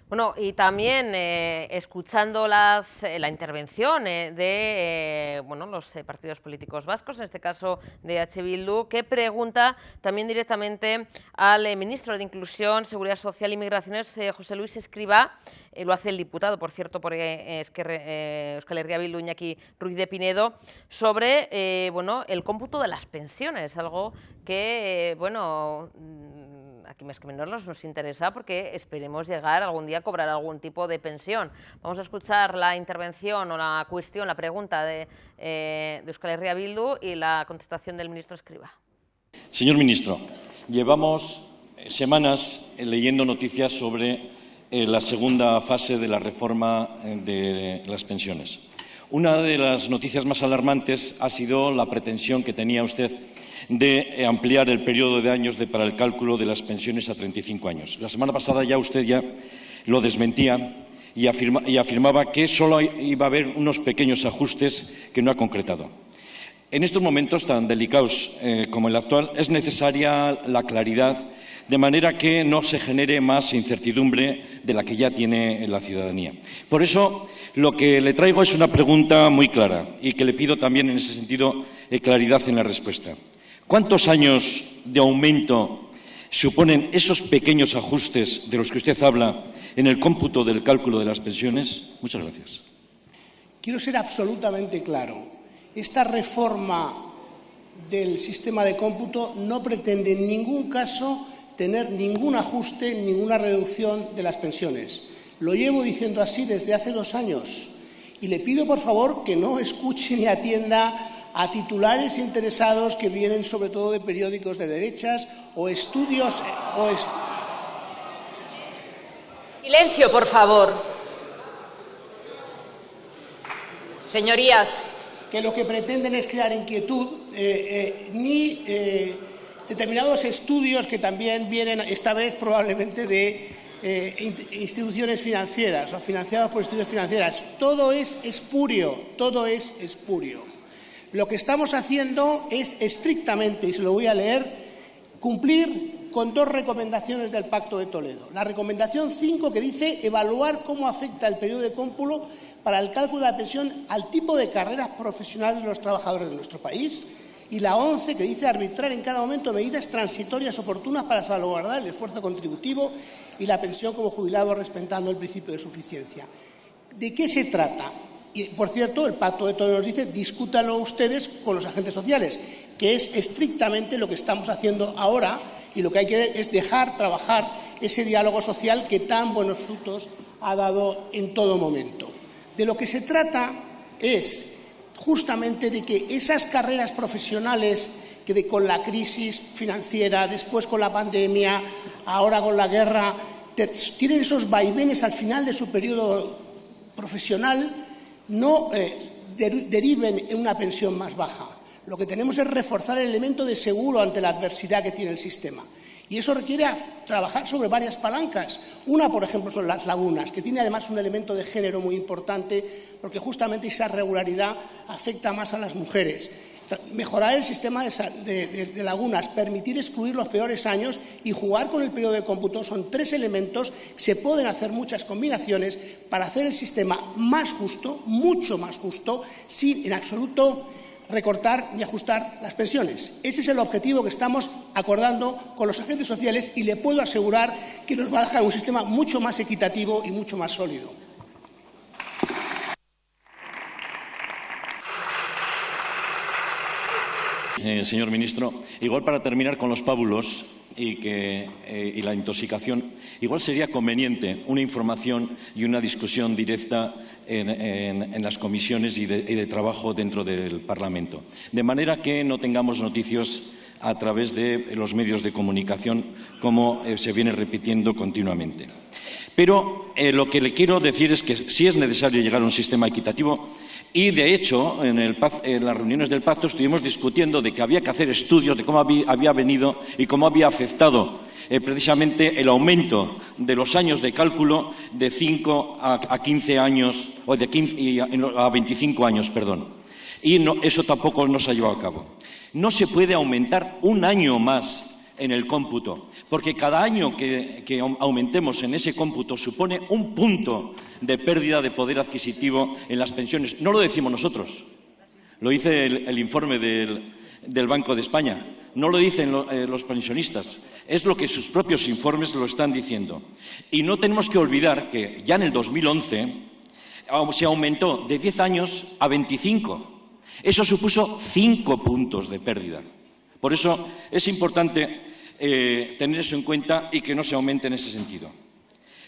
Bueno, y también escuchando la intervención de los partidos políticos vascos, en este caso de H. Bildu, que pregunta también directamente al ministro de Inclusión, Seguridad Social y Migraciones, José Luis Escrivá. Lo hace el diputado, por cierto, por Euskal Herria Bildu, Iñaki Ruiz de Pinedo, sobre el cómputo de las pensiones, algo que, aquí más que menos nos interesa, porque esperemos llegar algún día a cobrar algún tipo de pensión. Vamos a escuchar la intervención o la cuestión, la pregunta de Euskal Herria Bildu y la contestación del ministro Escrivá. Señor ministro, llevamos semanas leyendo noticias sobre la segunda fase de la reforma de las pensiones. Una de las noticias más alarmantes ha sido la pretensión que tenía usted de ampliar el periodo de años para el cálculo de las pensiones a 35 años. La semana pasada usted lo desmentía y afirmaba que solo iba a haber unos pequeños ajustes que no ha concretado. En estos momentos tan delicados como el actual, es necesaria la claridad, de manera que no se genere más incertidumbre de la que ya tiene la ciudadanía. Por eso, lo que le traigo es una pregunta muy clara y que le pido también, en ese sentido, claridad en la respuesta. ¿Cuántos años de aumento suponen esos pequeños ajustes de los que usted habla en el cómputo del cálculo de las pensiones? Muchas gracias. Quiero ser absolutamente claro. Esta reforma del sistema de cómputo no pretende en ningún caso tener ningún ajuste, ninguna reducción de las pensiones. Lo llevo diciendo así desde hace 2 años y le pido, por favor, que no escuche ni atienda a titulares interesados que vienen sobre todo de periódicos de derechas o estudios. Silencio, por favor. Señorías. Que lo que pretenden es crear inquietud, ni determinados estudios que también vienen, esta vez probablemente de instituciones financieras o financiados por instituciones financieras. Todo es espurio, todo es espurio. Lo que estamos haciendo es estrictamente, y se lo voy a leer, cumplir con 2 recomendaciones del Pacto de Toledo. La recomendación 5, que dice evaluar cómo afecta el periodo de cómputo para el cálculo de la pensión al tipo de carreras profesionales de los trabajadores de nuestro país, y la 11, que dice arbitrar en cada momento medidas transitorias oportunas para salvaguardar el esfuerzo contributivo y la pensión como jubilado respetando el principio de suficiencia. ¿De qué se trata? Y, por cierto, el Pacto de Toledo nos dice discútanlo ustedes con los agentes sociales, que es estrictamente lo que estamos haciendo ahora, y lo que hay que es dejar trabajar ese diálogo social que tan buenos frutos ha dado en todo momento. De lo que se trata es justamente de que esas carreras profesionales que con la crisis financiera, después con la pandemia, ahora con la guerra, tienen esos vaivenes al final de su periodo profesional, no deriven en una pensión más baja. Lo que tenemos es reforzar el elemento de seguro ante la adversidad que tiene el sistema. Y eso requiere trabajar sobre varias palancas. Una, por ejemplo, son las lagunas, que tiene además un elemento de género muy importante, porque justamente esa regularidad afecta más a las mujeres. Mejorar el sistema de lagunas, permitir excluir los peores años y jugar con el periodo de cómputo son 3 elementos. Se pueden hacer muchas combinaciones para hacer el sistema más justo, mucho más justo, sin en absoluto recortar y ajustar las pensiones. Ese es el objetivo que estamos acordando con los agentes sociales y le puedo asegurar que nos va a dejar un sistema mucho más equitativo y mucho más sólido. Señor ministro, igual para terminar con los pábulos y la intoxicación, igual sería conveniente una información y una discusión directa en las comisiones y de trabajo dentro del Parlamento, de manera que no tengamos noticias a través de los medios de comunicación, como se viene repitiendo continuamente. Pero lo que le quiero decir es que sí es necesario llegar a un sistema equitativo y, de hecho, en las reuniones del Pacto estuvimos discutiendo de que había que hacer estudios de cómo había venido y cómo había afectado precisamente el aumento de los años de cálculo de 5 a 15 años, o de 15 a 25 años, perdón. Y eso tampoco no se ha llevado a cabo. No se puede aumentar un año más en el cómputo, porque cada año que aumentemos en ese cómputo supone un punto de pérdida de poder adquisitivo en las pensiones. No lo decimos nosotros, lo dice el informe del Banco de España, no lo dicen los pensionistas, es lo que sus propios informes lo están diciendo. Y no tenemos que olvidar que ya en el 2011 se aumentó de 10 años a 25. Eso supuso 5 puntos de pérdida. Por eso es importante tener eso en cuenta y que no se aumente en ese sentido.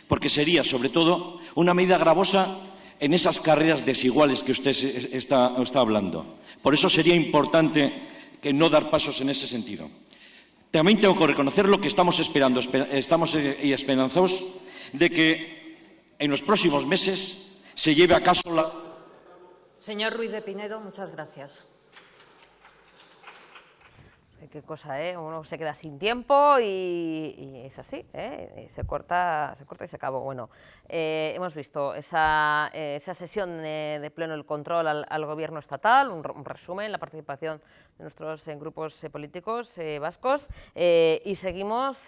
Porque sería, sobre todo, una medida gravosa en esas carreras desiguales que usted está hablando. Por eso sería importante que no dar pasos en ese sentido. También tengo que reconocer lo que estamos esperando. Estamos esperanzados de que en los próximos meses se lleve a cabo la... Señor Ruiz de Pinedo, muchas gracias. Qué cosa, ¿eh? Uno se queda sin tiempo y es así, ¿eh? Se corta y se acabó. Bueno, hemos visto esa sesión de pleno del control al gobierno estatal, un resumen, la participación de nuestros grupos políticos vascos, y seguimos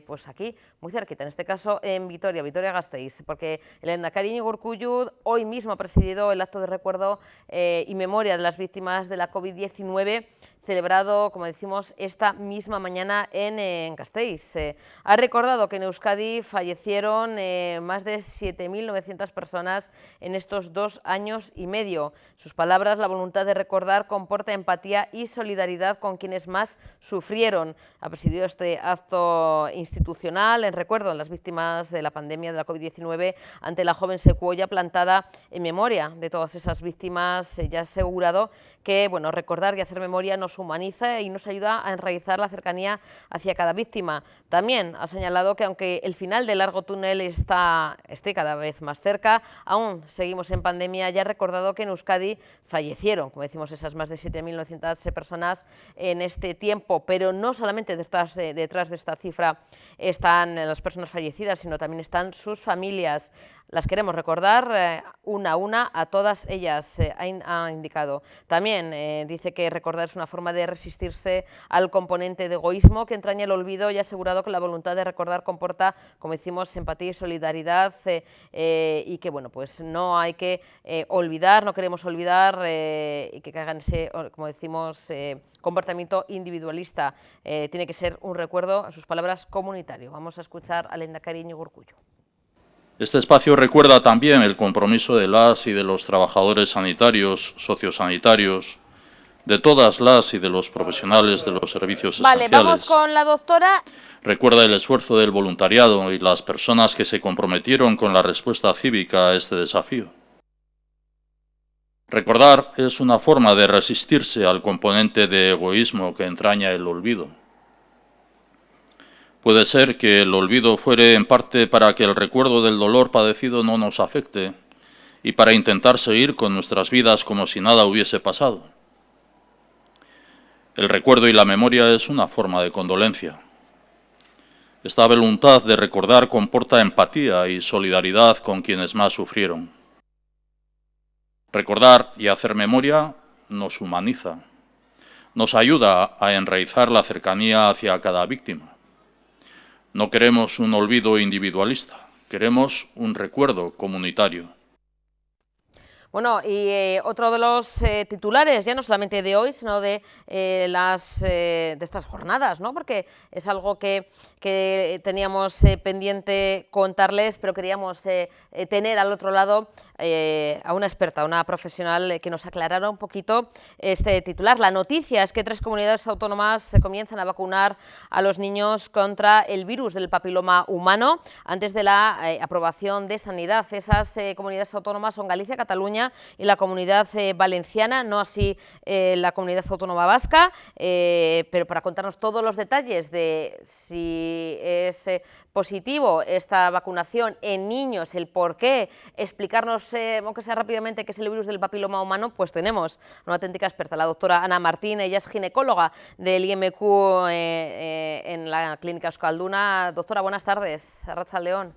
pues aquí, muy cerquita, en este caso en Vitoria-Gasteiz, porque el lehendakari Iñigo Urkullu hoy mismo ha presidido el acto de recuerdo y memoria de las víctimas de la COVID-19, celebrado, como decimos, esta misma mañana en Gasteiz. Ha recordado que en Euskadi fallecieron más de 7.900 personas en estos 2 años y medio. Sus palabras: la voluntad de recordar comporta empatía y solidaridad con quienes más sufrieron. Ha presidido este acto institucional en recuerdo a las víctimas de la pandemia de la COVID-19 ante la joven secuoya plantada en memoria de todas esas víctimas. Ya ha asegurado que recordar y hacer memoria nos humaniza y nos ayuda a enraizar la cercanía hacia cada víctima. También ha señalado que aunque el final del largo túnel esté cada vez más cerca, aún seguimos en pandemia. Ya ha recordado que en Euskadi fallecieron, como decimos, esas más de 7.900 personas en este tiempo, pero no solamente detrás de esta cifra están las personas fallecidas, sino también están sus familias. Las queremos recordar una a una, a todas ellas, ha indicado. También dice que recordar es una forma de resistirse al componente de egoísmo que entraña el olvido, y ha asegurado que la voluntad de recordar comporta, como decimos, empatía y solidaridad, y que pues no hay que olvidar, no queremos olvidar y que caiga en ese, como decimos, comportamiento individualista. Tiene que ser un recuerdo, en sus palabras, comunitario. Vamos a escuchar al lehendakari Iñigo Urkullu. Este espacio recuerda también el compromiso de las y de los trabajadores sanitarios, sociosanitarios, de todas las y de los profesionales de los servicios esenciales. Vale, vamos con la doctora. Recuerda el esfuerzo del voluntariado y las personas que se comprometieron con la respuesta cívica a este desafío. Recordar es una forma de resistirse al componente de egoísmo que entraña el olvido. Puede ser que el olvido fuere en parte para que el recuerdo del dolor padecido no nos afecte y para intentar seguir con nuestras vidas como si nada hubiese pasado. El recuerdo y la memoria es una forma de condolencia. Esta voluntad de recordar comporta empatía y solidaridad con quienes más sufrieron. Recordar y hacer memoria nos humaniza, nos ayuda a enraizar la cercanía hacia cada víctima. No queremos un olvido individualista, queremos un recuerdo comunitario. Bueno, y otro de los titulares, ya no solamente de hoy, sino de estas jornadas, ¿no? Porque es algo que teníamos pendiente contarles, pero queríamos tener al otro lado a una experta, una profesional que nos aclarara un poquito este titular. La noticia es que 3 comunidades autónomas comienzan a vacunar a los niños contra el virus del papiloma humano antes de la aprobación de Sanidad. Esas comunidades autónomas son Galicia, Cataluña y la Comunidad Valenciana, no así la Comunidad Autónoma Vasca, pero para contarnos todos los detalles de si es positivo esta vacunación en niños, el por qué, explicarnos, aunque sea rápidamente, qué es el virus del papiloma humano, pues tenemos una auténtica experta, la doctora Ana Martín. Ella es ginecóloga del IMQ en la Clínica Euskalduna. Doctora, buenas tardes. Arratsaldeon.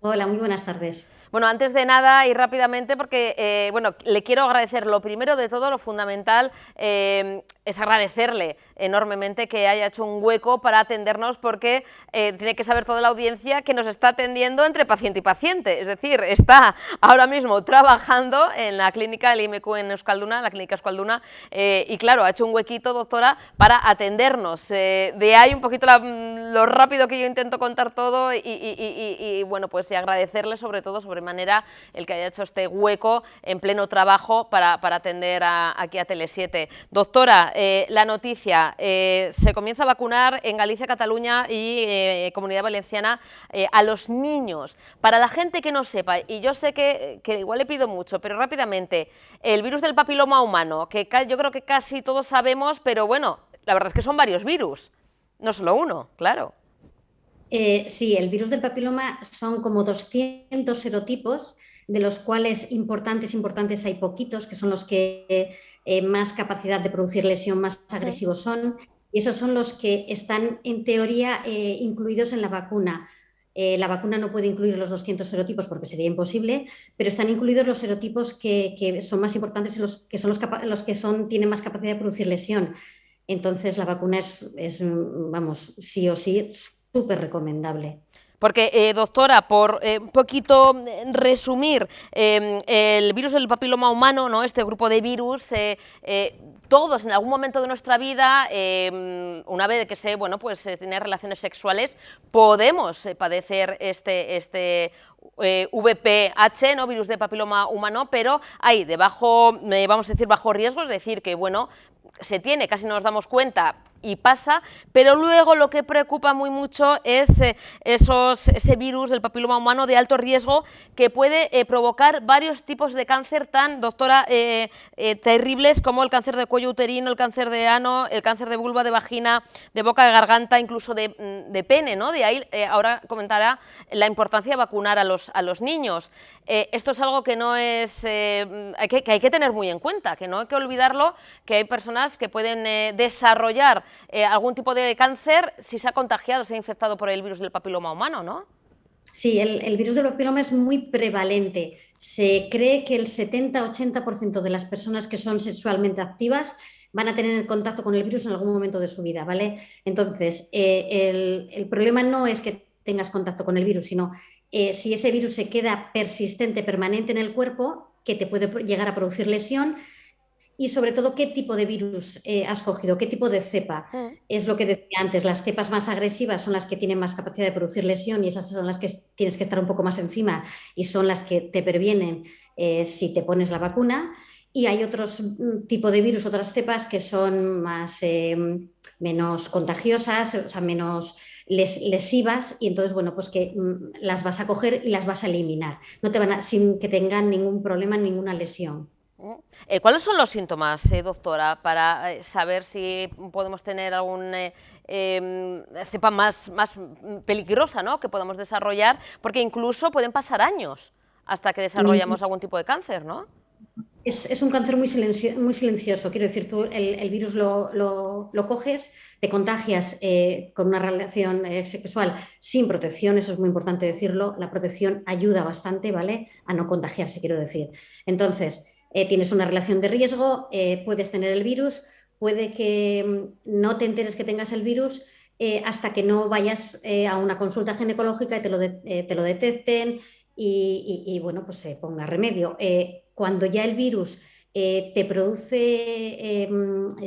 Hola, muy buenas tardes. Bueno, antes de nada y rápidamente, porque le quiero agradecer, lo primero de todo, lo fundamental, es agradecerle enormemente que haya hecho un hueco para atendernos, porque tiene que saber toda la audiencia que nos está atendiendo entre paciente y paciente, es decir, está ahora mismo trabajando en la clínica del IMQ en Euskalduna, la clínica Euskalduna, y claro, ha hecho un huequito, doctora, para atendernos. De ahí un poquito lo rápido que yo intento contar todo y bueno, pues y agradecerle sobre todo, sobremanera, el que haya hecho este hueco en pleno trabajo para atender aquí a Tele7. Doctora, la noticia, se comienza a vacunar en Galicia, Cataluña y Comunidad Valenciana a los niños. Para la gente que no sepa, y yo sé que igual le pido mucho, pero rápidamente, el virus del papiloma humano, que yo creo que casi todos sabemos, pero bueno, la verdad es que son varios virus, no solo uno, claro. Sí, el virus del papiloma son como 200 serotipos, de los cuales importantes hay poquitos, que son los que más capacidad de producir lesión, más agresivos son, y esos son los que están en teoría incluidos en la vacuna. La vacuna no puede incluir los 200 serotipos porque sería imposible, pero están incluidos los serotipos que son más importantes y los que tienen más capacidad de producir lesión. Entonces, la vacuna vamos, sí o sí, súper recomendable. Porque, doctora, por un poquito resumir, el virus del papiloma humano, ¿no? Este grupo de virus, todos en algún momento de nuestra vida, una vez que se tiene relaciones sexuales, podemos padecer este VPH, ¿no? Virus de papiloma humano, pero hay de bajo, vamos a decir, bajo riesgo, es decir, que bueno, se tiene, casi no nos damos cuenta y pasa, pero luego lo que preocupa muy mucho es ese virus del papiloma humano de alto riesgo que puede provocar varios tipos de cáncer tan, doctora, terribles como el cáncer de cuello uterino, el cáncer de ano, el cáncer de vulva, de vagina, de boca, de garganta, incluso de pene, ¿no? De ahí ahora comentará la importancia de vacunar a los niños. Esto es algo que no es, que hay que tener muy en cuenta, que no hay que olvidarlo, que hay personas que pueden desarrollar algún tipo de cáncer si se ha contagiado, se ha infectado por el virus del papiloma humano, ¿no? Sí, el virus del papiloma es muy prevalente. Se cree que el 70-80% de las personas que son sexualmente activas van a tener contacto con el virus en algún momento de su vida, ¿vale? Entonces, el problema no es que tengas contacto con el virus, sino si ese virus se queda persistente, permanente en el cuerpo, que te puede llegar a producir lesión. Y sobre todo, ¿qué tipo de virus has cogido? ¿Qué tipo de cepa? Es lo que decía antes, las cepas más agresivas son las que tienen más capacidad de producir lesión y esas son las que tienes que estar un poco más encima y son las que te previenen si te pones la vacuna. Y hay otros tipo de virus, otras cepas que son menos contagiosas, o sea, menos lesivas, y entonces, bueno, pues que las vas a coger y las vas a eliminar, sin que tengan ningún problema, ninguna lesión. ¿Cuáles son los síntomas, doctora, para saber si podemos tener alguna cepa más peligrosa, ¿no?, que podamos desarrollar? Porque incluso pueden pasar años hasta que desarrollamos algún tipo de cáncer, ¿no? Es un cáncer muy silencioso. Quiero decir, tú el virus lo coges, te contagias con una relación sexual sin protección, eso es muy importante decirlo. La protección ayuda bastante, ¿vale?, a no contagiarse, quiero decir. Entonces, tienes una relación de riesgo, puedes tener el virus, puede que no te enteres que tengas el virus hasta que no vayas a una consulta ginecológica y te lo detecten y bueno, pues se ponga remedio. Cuando ya el virus te produce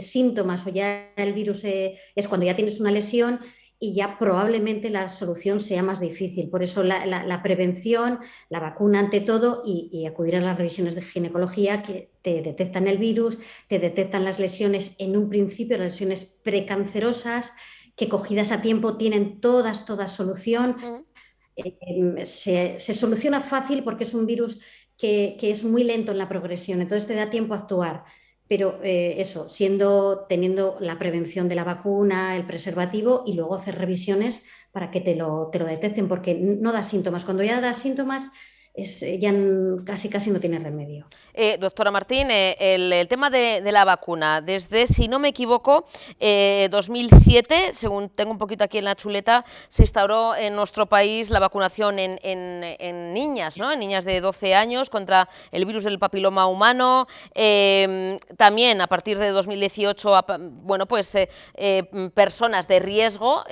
síntomas o ya el virus es cuando ya tienes una lesión y ya probablemente la solución sea más difícil. Por eso la prevención, la vacuna ante todo y acudir a las revisiones de ginecología que te detectan el virus, te detectan las lesiones en un principio, las lesiones precancerosas, que cogidas a tiempo tienen todas solución. Se soluciona fácil porque es un virus que es muy lento en la progresión, entonces te da tiempo a actuar. Pero eso, teniendo la prevención de la vacuna, el preservativo y luego hacer revisiones para que te lo detecten, porque no da síntomas. Cuando ya da síntomas, ya casi no tiene remedio. Doctora Martín, el tema de la vacuna, desde, si no me equivoco, 2007, según tengo un poquito aquí en la chuleta, se instauró en nuestro país la vacunación en niñas, ¿no?, en niñas de 12 años contra el virus del papiloma humano. También a partir de 2018, bueno, pues personas de riesgo,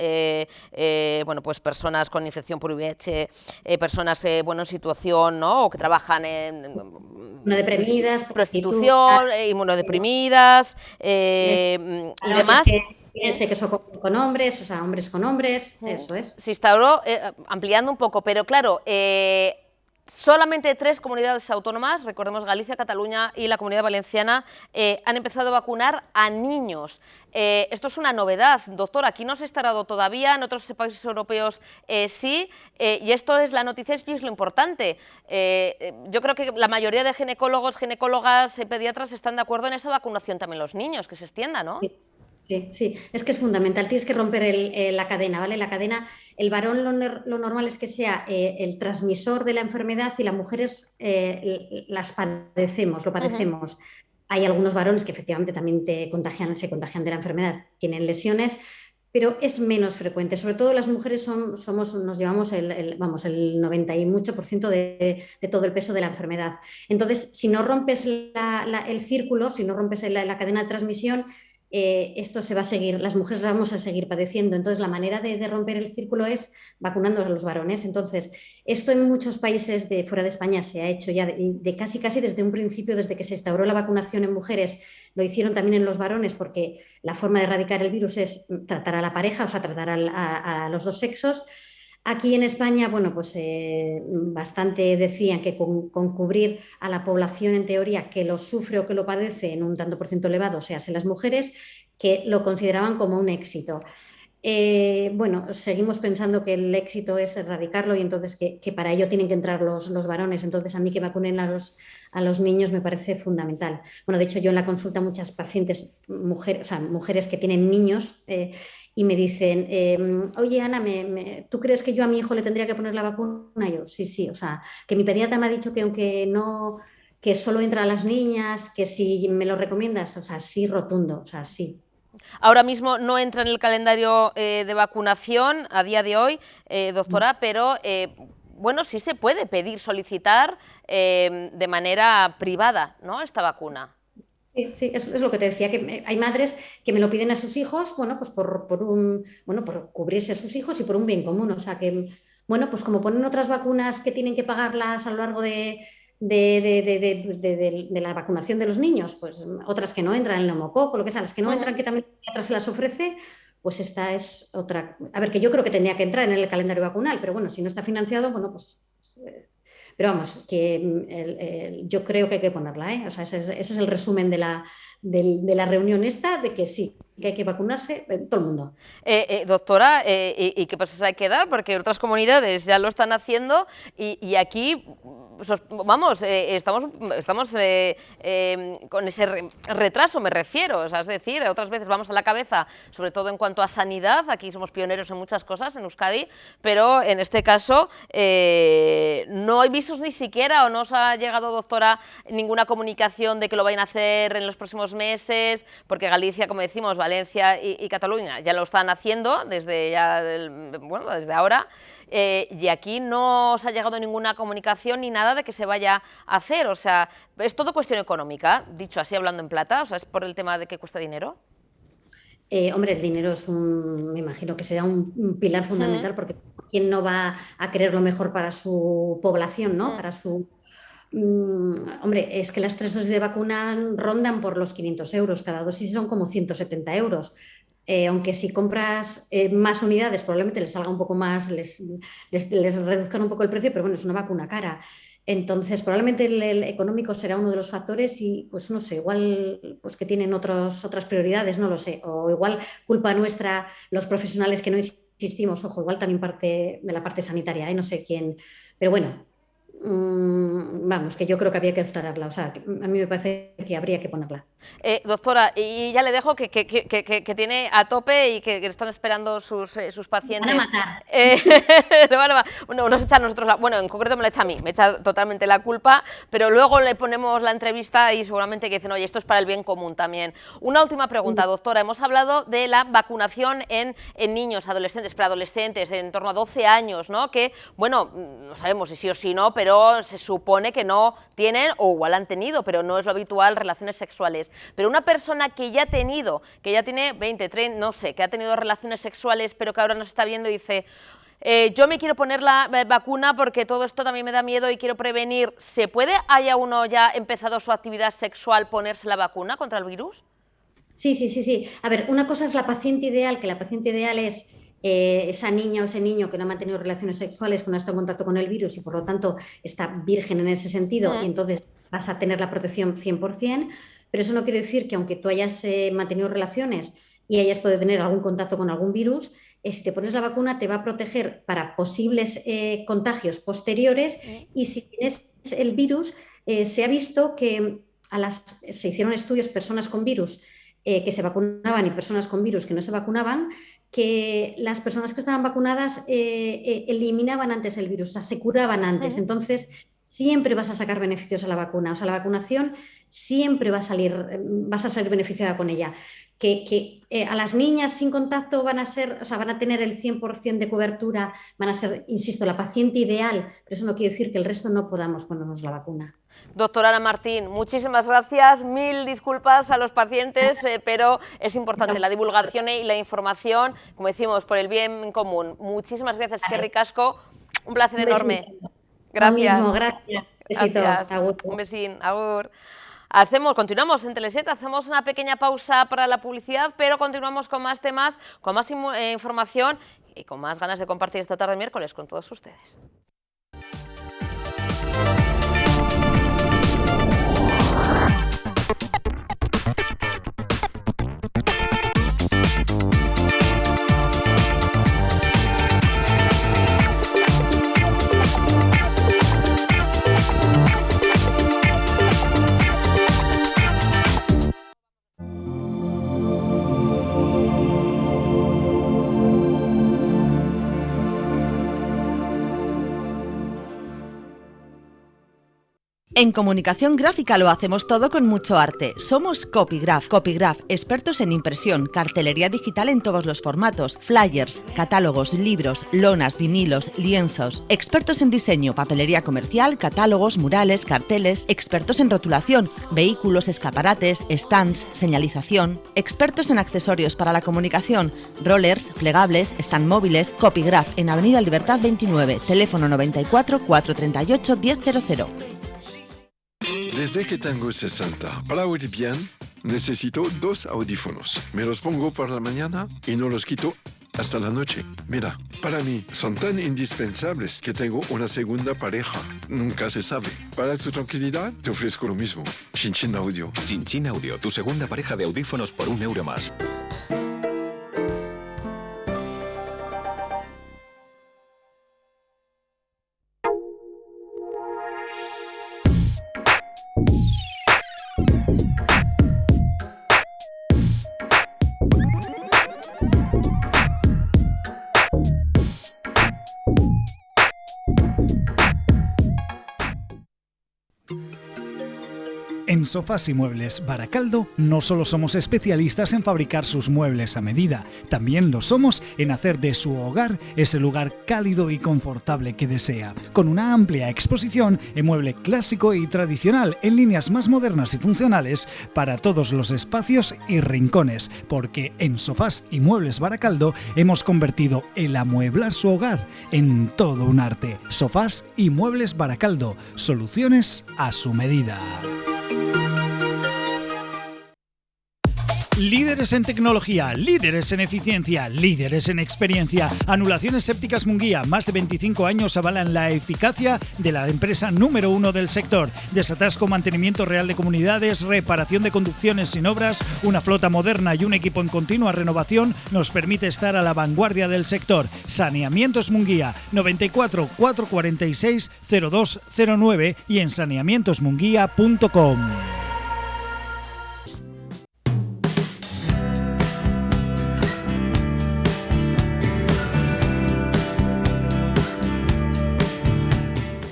bueno, pues personas con infección por VIH, personas bueno, en situación, ¿no?, o que trabajan en inmunodeprimidas, prostitución, inmunodeprimidas y demás. Fíjense que son con hombres, o sea, hombres con hombres, eso es. Se instauró, ampliando un poco, pero claro, solamente 3 comunidades autónomas, recordemos Galicia, Cataluña y la Comunidad Valenciana, han empezado a vacunar a niños. Esto es una novedad, doctor, aquí no se ha instaurado todavía, en otros países europeos sí, y esto es la noticia y es lo importante. Yo creo que la mayoría de ginecólogos, ginecólogas, pediatras están de acuerdo en esa vacunación también los niños, que se extienda, ¿no? Sí, es que es fundamental, tienes que romper la cadena, ¿vale? La cadena, el varón lo normal es que sea el transmisor de la enfermedad y las mujeres lo padecemos. Hay algunos varones que efectivamente también se contagian de la enfermedad, tienen lesiones, pero es menos frecuente. Sobre todo las mujeres nos llevamos el 90 y mucho por ciento de todo el peso de la enfermedad. Entonces, si no rompes el círculo, si no rompes la cadena de transmisión, esto se va a seguir, las mujeres vamos a seguir padeciendo. Entonces, la manera de romper el círculo es vacunando a los varones. Entonces, esto en muchos países de fuera de España se ha hecho ya de casi desde un principio, desde que se instauró la vacunación en mujeres, lo hicieron también en los varones, porque la forma de erradicar el virus es tratar a la pareja, o sea, tratar a los dos sexos. Aquí en España, bueno, pues bastante decían que con cubrir a la población en teoría que lo sufre o que lo padece en un tanto por ciento elevado, o sea, las mujeres, que lo consideraban como un éxito. Bueno, seguimos pensando que el éxito es erradicarlo y entonces que para ello tienen que entrar los varones. Entonces, a mí que vacunen a los niños me parece fundamental. Bueno, de hecho, yo en la consulta muchas pacientes, mujeres que tienen niños, y me dicen, oye, Ana, ¿tú crees que yo a mi hijo le tendría que poner la vacuna? Yo, sí, o sea, que mi pediatra me ha dicho que aunque no, que solo entra a las niñas, que si me lo recomiendas, o sea, sí, rotundo, o sea, sí. Ahora mismo no entra en el calendario de vacunación a día de hoy, doctora, pero bueno, sí se puede pedir, solicitar de manera privada, ¿no?, esta vacuna. Sí, es lo que te decía, que hay madres que me lo piden a sus hijos, bueno, pues por cubrirse a sus hijos y por un bien común. O sea que, bueno, pues como ponen otras vacunas que tienen que pagarlas a lo largo de la vacunación de los niños, pues otras que no entran, el neumococo, lo que sea, las que no entran, que también atrás se las ofrece, pues esta es otra. A ver, que yo creo que tendría que entrar en el calendario vacunal, pero bueno, si no está financiado, bueno, pues... Pero vamos, que yo creo que hay que ponerla, ¿eh? O sea, ese es el resumen de la reunión esta, de que sí, que hay que vacunarse todo el mundo. Doctora, ¿y qué pasos hay que dar? Porque otras comunidades ya lo están haciendo y aquí, vamos, estamos con ese retraso, me refiero. O sea, es decir, otras veces vamos a la cabeza, sobre todo en cuanto a sanidad. Aquí somos pioneros en muchas cosas, en Euskadi, pero en este caso no hay visos ni siquiera, o no os ha llegado, doctora, ninguna comunicación de que lo vayan a hacer en los próximos meses, porque Galicia, como decimos, Valencia y Cataluña ya lo están haciendo desde ahora, y aquí no os ha llegado ninguna comunicación ni nada de que se vaya a hacer. O sea, es todo cuestión económica, dicho así, hablando en plata. O sea, es por el tema de que cuesta dinero. Hombre, el dinero me imagino que será un pilar fundamental, porque ¿quién no va a querer lo mejor para su población, ¿no? Para su... hombre, es que las 3 dosis de vacuna rondan por los 500 euros, cada dosis son como 170 euros. Aunque si compras más unidades probablemente les salga un poco más, les reduzcan un poco el precio, pero bueno, es una vacuna cara. Entonces, probablemente el económico será uno de los factores y, pues no sé, igual pues que tienen otras prioridades, no lo sé. O igual culpa nuestra, los profesionales que no insistimos, ojo, igual también parte de la parte sanitaria, no sé quién. Pero bueno, vamos, que yo creo que había que instalarla, o sea, a mí me parece que habría que ponerla. Doctora, y ya le dejo que tiene a tope y que están esperando sus pacientes. Me van a matar. Bueno, nos echa a nosotros, bueno, en concreto me la echa a mí, me echa totalmente la culpa, pero luego le ponemos la entrevista y seguramente que dicen, oye, esto es para el bien común también. Una última pregunta, doctora, hemos hablado de la vacunación en niños, adolescentes, preadolescentes, en torno a 12 años, ¿no? Que, bueno, no sabemos si sí o si no, pero se supone que no tienen, o igual han tenido, pero no es lo habitual, relaciones sexuales. Pero una persona que ya tiene 20, 30, no sé, que ha tenido relaciones sexuales, pero que ahora nos está viendo y dice, yo me quiero poner la vacuna porque todo esto también me da miedo y quiero prevenir, ¿se puede, haya uno ya empezado su actividad sexual, ponerse la vacuna contra el virus? Sí. A ver, una cosa es la paciente ideal, que la paciente ideal es esa niña o ese niño que no ha mantenido relaciones sexuales, que no ha estado en contacto con el virus y por lo tanto está virgen en ese sentido, y entonces vas a tener la protección 100%, pero eso no quiere decir que aunque tú hayas mantenido relaciones y hayas podido tener algún contacto con algún virus, si te pones la vacuna te va a proteger para posibles contagios posteriores, y si tienes el virus, se ha visto que se hicieron estudios personas con virus que se vacunaban y personas con virus que no se vacunaban, que las personas que estaban vacunadas eliminaban antes el virus, o sea, se curaban antes. Entonces, siempre vas a sacar beneficios a la vacuna. O sea, la vacunación siempre vas a salir beneficiada con ella. que a las niñas sin contacto van a tener el 100% de cobertura, van a ser, insisto, la paciente ideal, pero eso no quiere decir que el resto no podamos ponernos la vacuna. Doctora Ana Martín, muchísimas gracias, mil disculpas a los pacientes, pero es importante la divulgación y la información, como decimos, por el bien común. Muchísimas gracias, Eskerrik asko, un placer enorme. Gracias. Lo mismo, gracias. Besito. Un besín, agur. Continuamos en Teleset, hacemos una pequeña pausa para la publicidad, pero continuamos con más temas, con más información y con más ganas de compartir esta tarde miércoles con todos ustedes. En comunicación gráfica lo hacemos todo con mucho arte. Somos Copygraph. Copygraph, expertos en impresión, cartelería digital en todos los formatos, flyers, catálogos, libros, lonas, vinilos, lienzos. Expertos en diseño, papelería comercial, catálogos, murales, carteles. Expertos en rotulación, vehículos, escaparates, stands, señalización. Expertos en accesorios para la comunicación, rollers, plegables, stand móviles. Copygraph en Avenida Libertad 29, teléfono 94 438 1000. Desde que tengo 60, para oír bien, necesito 2 audífonos. Me los pongo por la mañana y no los quito hasta la noche. Mira, para mí son tan indispensables que tengo una segunda pareja. Nunca se sabe. Para tu tranquilidad, te ofrezco lo mismo. Chin Audio. Chin Audio, tu segunda pareja de audífonos por €1 más. En Sofás y Muebles Baracaldo no solo somos especialistas en fabricar sus muebles a medida, también lo somos en hacer de su hogar ese lugar cálido y confortable que desea, con una amplia exposición en mueble clásico y tradicional en líneas más modernas y funcionales para todos los espacios y rincones, porque en Sofás y Muebles Baracaldo hemos convertido el amueblar su hogar en todo un arte. Sofás y Muebles Baracaldo, soluciones a su medida. Líderes en tecnología, líderes en eficiencia, líderes en experiencia. Anulaciones Sépticas Munguía, más de 25 años avalan la eficacia de la empresa número 1 del sector. Desatasco, mantenimiento real de comunidades, reparación de conducciones sin obras, una flota moderna y un equipo en continua renovación nos permite estar a la vanguardia del sector. Saneamientos Munguía, 94 446 0209 y en saneamientosmunguía.com.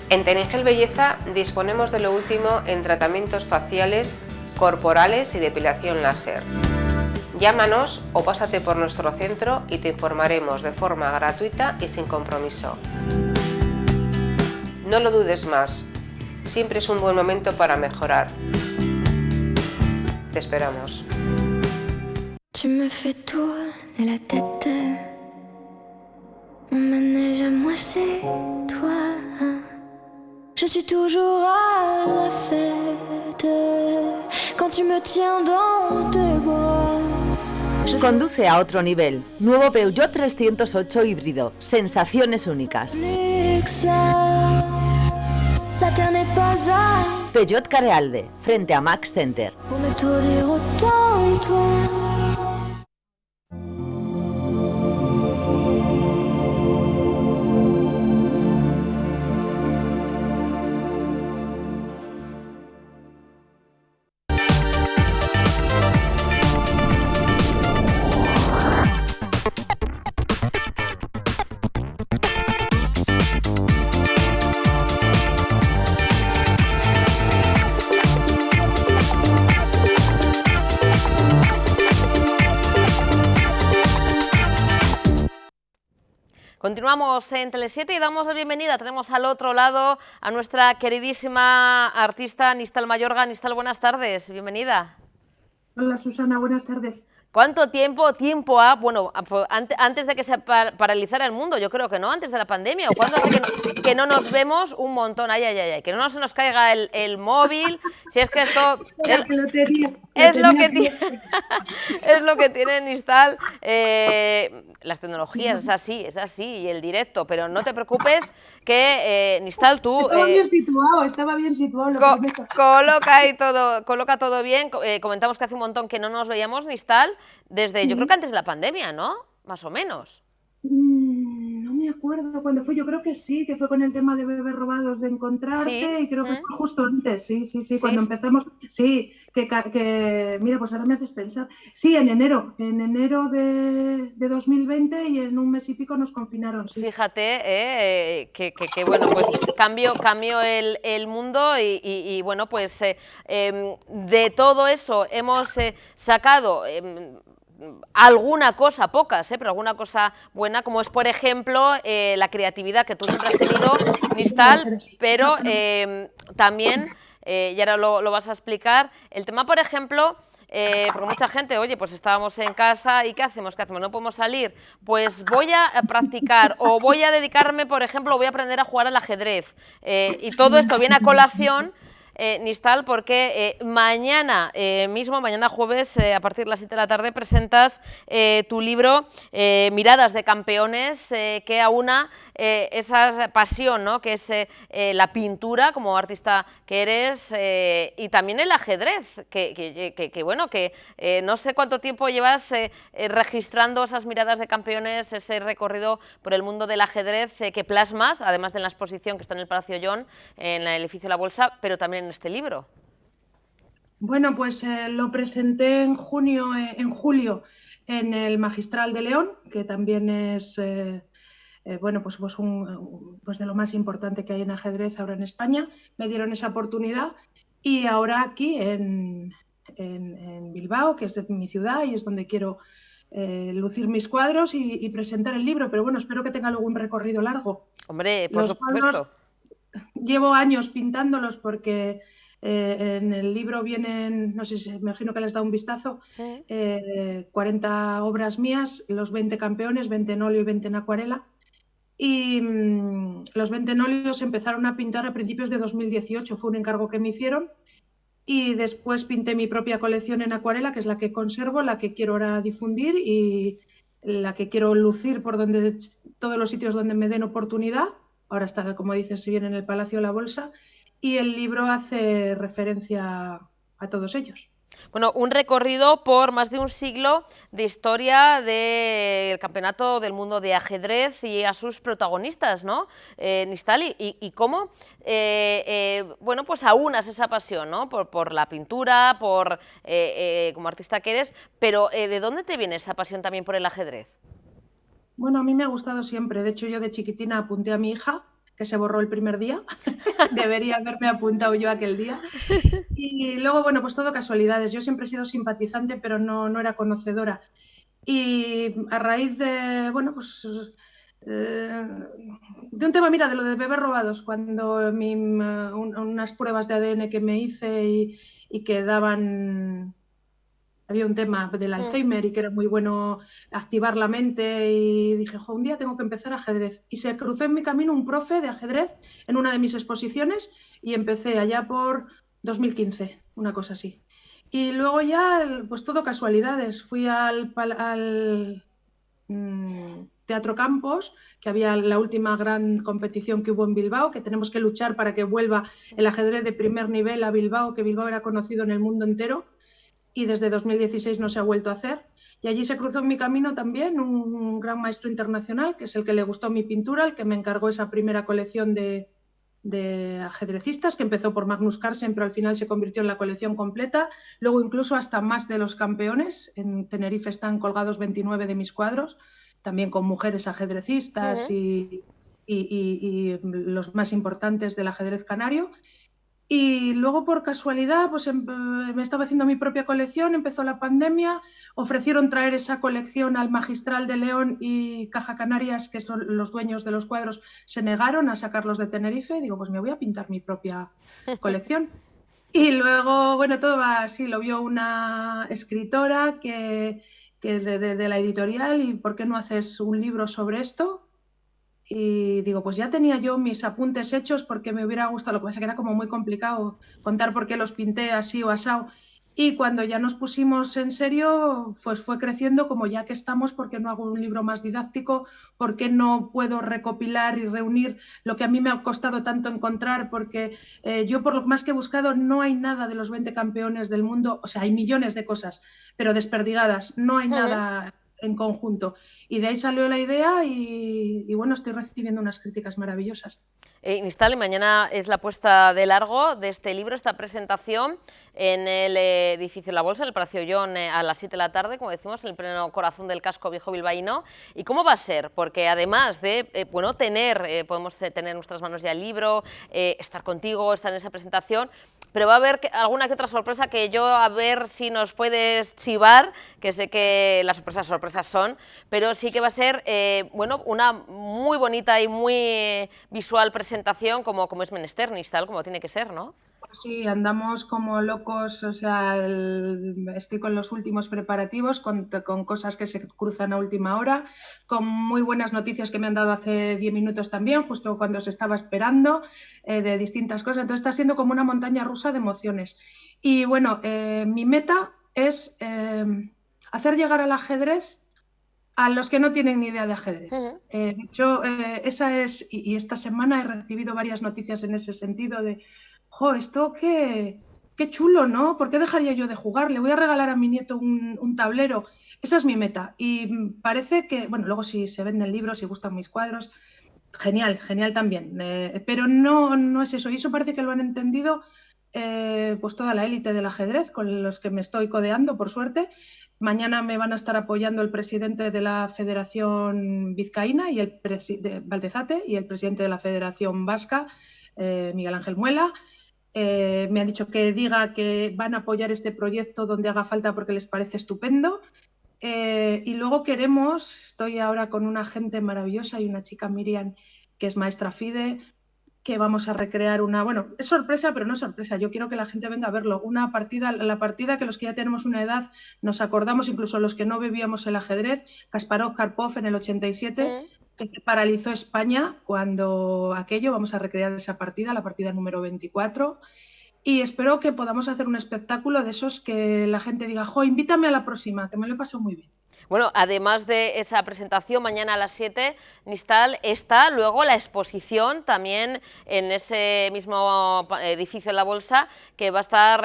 En Teningel Belleza disponemos de lo último en tratamientos faciales, corporales y depilación láser. Llámanos o pásate por nuestro centro y te informaremos de forma gratuita y sin compromiso. No lo dudes más, siempre es un buen momento para mejorar. Te esperamos. Tu me fais tourner la tête, mon manège à moi c'est toi. Je suis toujours à la fête quand tu me tiens dans tes bras. Conduce a otro nivel. Nuevo Peugeot 308 híbrido. Sensaciones únicas. Peugeot Carealde, frente a Max Center. Continuamos en Tele7 y damos la bienvenida. Tenemos al otro lado a nuestra queridísima artista Nistal Mayorga. Nistal, buenas tardes, bienvenida. Hola Susana, buenas tardes. ¿Cuánto tiempo ha, bueno, antes de que se paralizara el mundo, yo creo que no, antes de la pandemia, o cuándo hace que no nos vemos un montón, que no se nos caiga el móvil, si es que esto es lo que tiene Nistal, las tecnologías, es así, y el directo, pero no te preocupes que Nistal, tú... Estaba bien situado, lo prometo. Coloca todo bien, comentamos que hace un montón que no nos veíamos, Nistal, desde, yo creo que antes de la pandemia, ¿no? Más o menos. No me acuerdo cuándo fue, yo creo que sí, que fue con el tema de Bebés Robados, de encontrarte, y creo que fue justo antes, sí, cuando empezamos, que mira, pues ahora me haces pensar, sí, en enero de 2020, y en un mes y pico nos confinaron, sí. Fíjate, que bueno, pues cambió el mundo y bueno, pues de todo eso hemos sacado... alguna cosa, pocas, pero alguna cosa buena, como es, por ejemplo, la creatividad que tú siempre has tenido, Nistal, pero también, y ahora lo vas a explicar, el tema, por ejemplo, porque mucha gente, oye, pues estábamos en casa y ¿qué hacemos? No podemos salir. Pues voy a practicar o voy a dedicarme, por ejemplo, voy a aprender a jugar al ajedrez. Y todo esto viene a colación, Nistal, porque mañana jueves, a partir de las 7 de la tarde, presentas tu libro Miradas de campeones, que aúna esa pasión, ¿no?, que es la pintura como artista que eres, y también el ajedrez, que bueno, que no sé cuánto tiempo llevas registrando esas miradas de campeones, ese recorrido por el mundo del ajedrez que plasmas, además de la exposición que está en el Palacio John, en el edificio La Bolsa, pero también en este libro. Bueno, pues lo presenté en julio en el Magistral de León, que también es bueno, pues de lo más importante que hay en ajedrez ahora en España. Me dieron esa oportunidad y ahora aquí en Bilbao, que es mi ciudad y es donde quiero lucir mis cuadros y presentar el libro, pero bueno, espero que tenga luego un recorrido largo. Hombre, por supuesto. Llevo años pintándolos porque en el libro vienen, no sé si me imagino que les da un vistazo, 40 obras mías, los 20 campeones, 20 en óleo y 20 en acuarela. Y los 20 en óleo se empezaron a pintar a principios de 2018, fue un encargo que me hicieron. Y después pinté mi propia colección en acuarela, que es la que conservo, la que quiero ahora difundir y la que quiero lucir por todos los sitios donde me den oportunidad. Ahora está, como dices, si bien en el Palacio La Bolsa, y el libro hace referencia a todos ellos. Bueno, un recorrido por más de un siglo de historia del Campeonato del Mundo de Ajedrez y a sus protagonistas, ¿no, Nistal? Y cómo, bueno, pues aunas esa pasión, ¿no?, por la pintura, como artista que eres, pero ¿de dónde te viene esa pasión también por el ajedrez? Bueno, a mí me ha gustado siempre. De hecho, yo de chiquitina apunté a mi hija, que se borró el primer día. Debería haberme apuntado yo aquel día. Y luego, bueno, pues todo casualidades. Yo siempre he sido simpatizante, pero no era conocedora. Y a raíz de, bueno, pues de un tema, mira, de lo de Bebés Robados, cuando unas pruebas de ADN que me hice y que daban... Había un tema del Alzheimer y que era muy bueno activar la mente y dije, un día tengo que empezar ajedrez. Y se cruzó en mi camino un profe de ajedrez en una de mis exposiciones y empecé allá por 2015, una cosa así. Y luego ya, pues todo casualidades. Fui al Teatro Campos, que había la última gran competición que hubo en Bilbao, que tenemos que luchar para que vuelva el ajedrez de primer nivel a Bilbao, que Bilbao era conocido en el mundo entero. Y desde 2016 no se ha vuelto a hacer. Y allí se cruzó en mi camino también un gran maestro internacional, que es el que le gustó mi pintura, el que me encargó esa primera colección de ajedrecistas, que empezó por Magnus Carlsen, pero al final se convirtió en la colección completa. Luego incluso hasta más de los campeones. En Tenerife están colgados 29 de mis cuadros, también con mujeres ajedrecistas y los más importantes del ajedrez canario. Y luego, por casualidad, pues me estaba haciendo mi propia colección, empezó la pandemia, ofrecieron traer esa colección al Magistral de León y Caja Canarias, que son los dueños de los cuadros, se negaron a sacarlos de Tenerife. Digo, pues me voy a pintar mi propia colección. Y luego, bueno, todo va así, lo vio una escritora que de la editorial, y ¿por qué no haces un libro sobre esto? Y digo, pues ya tenía yo mis apuntes hechos porque me hubiera gustado, lo que pasa es que era como muy complicado contar por qué los pinté así o asao. Y cuando ya nos pusimos en serio, pues fue creciendo como ya que estamos, ¿por qué no hago un libro más didáctico? ¿Por qué no puedo recopilar y reunir lo que a mí me ha costado tanto encontrar? Porque yo por lo más que he buscado no hay nada de los 20 campeones del mundo, o sea, hay millones de cosas, pero desperdigadas, no hay nada en conjunto. Y de ahí salió la idea y bueno, estoy recibiendo unas críticas maravillosas. Nistal, mañana es la puesta de largo de este libro, esta presentación en el edificio La Bolsa, en el Palacio Ollón, a las 7 de la tarde, como decimos, en el pleno corazón del casco viejo bilbaíno. ¿Y cómo va a ser? Porque además de bueno, podemos tener en nuestras manos ya el libro, estar contigo, estar en esa presentación, pero va a haber alguna que otra sorpresa que yo, a ver si nos puedes chivar, que sé que las sorpresas son, pero sí que va a ser bueno, una muy bonita y muy visual presentación como es menester, Nistal, como tiene que ser, ¿no? Sí, andamos como locos, o sea, estoy con los últimos preparativos, con cosas que se cruzan a última hora, con muy buenas noticias que me han dado hace 10 minutos también, justo cuando se estaba esperando, de distintas cosas. Entonces está siendo como una montaña rusa de emociones. Y bueno, mi meta es hacer llegar al ajedrez a los que no tienen ni idea de ajedrez. De hecho, esa es, y esta semana he recibido varias noticias en ese sentido de jo, esto qué chulo, ¿no? ¿Por qué dejaría yo de jugar? Le voy a regalar a mi nieto un tablero. Esa es mi meta. Y parece que, bueno, luego si se venden libros, si gustan mis cuadros, genial, genial también. Pero no es eso. Y eso parece que lo han entendido pues toda la élite del ajedrez, con los que me estoy codeando, por suerte. Mañana me van a estar apoyando el presidente de la Federación Vizcaína y el Valdezate, y el presidente de la Federación Vasca, Miguel Ángel Muela. Me han dicho que diga que van a apoyar este proyecto donde haga falta porque les parece estupendo. Y luego estoy ahora con una gente maravillosa y una chica, Miriam, que es maestra FIDE, que vamos a recrear bueno, es sorpresa, pero no es sorpresa, yo quiero que la gente venga a verlo, la partida que los que ya tenemos una edad nos acordamos, incluso los que no bebíamos el ajedrez, Kasparov-Karpov en el 87, que se paralizó España cuando vamos a recrear esa partida, la partida número 24, y espero que podamos hacer un espectáculo de esos que la gente diga, jo, invítame a la próxima, que me lo he pasado muy bien. Bueno, además de esa presentación, mañana a las 7, Nistal, está luego la exposición también en ese mismo edificio de La Bolsa, que va a estar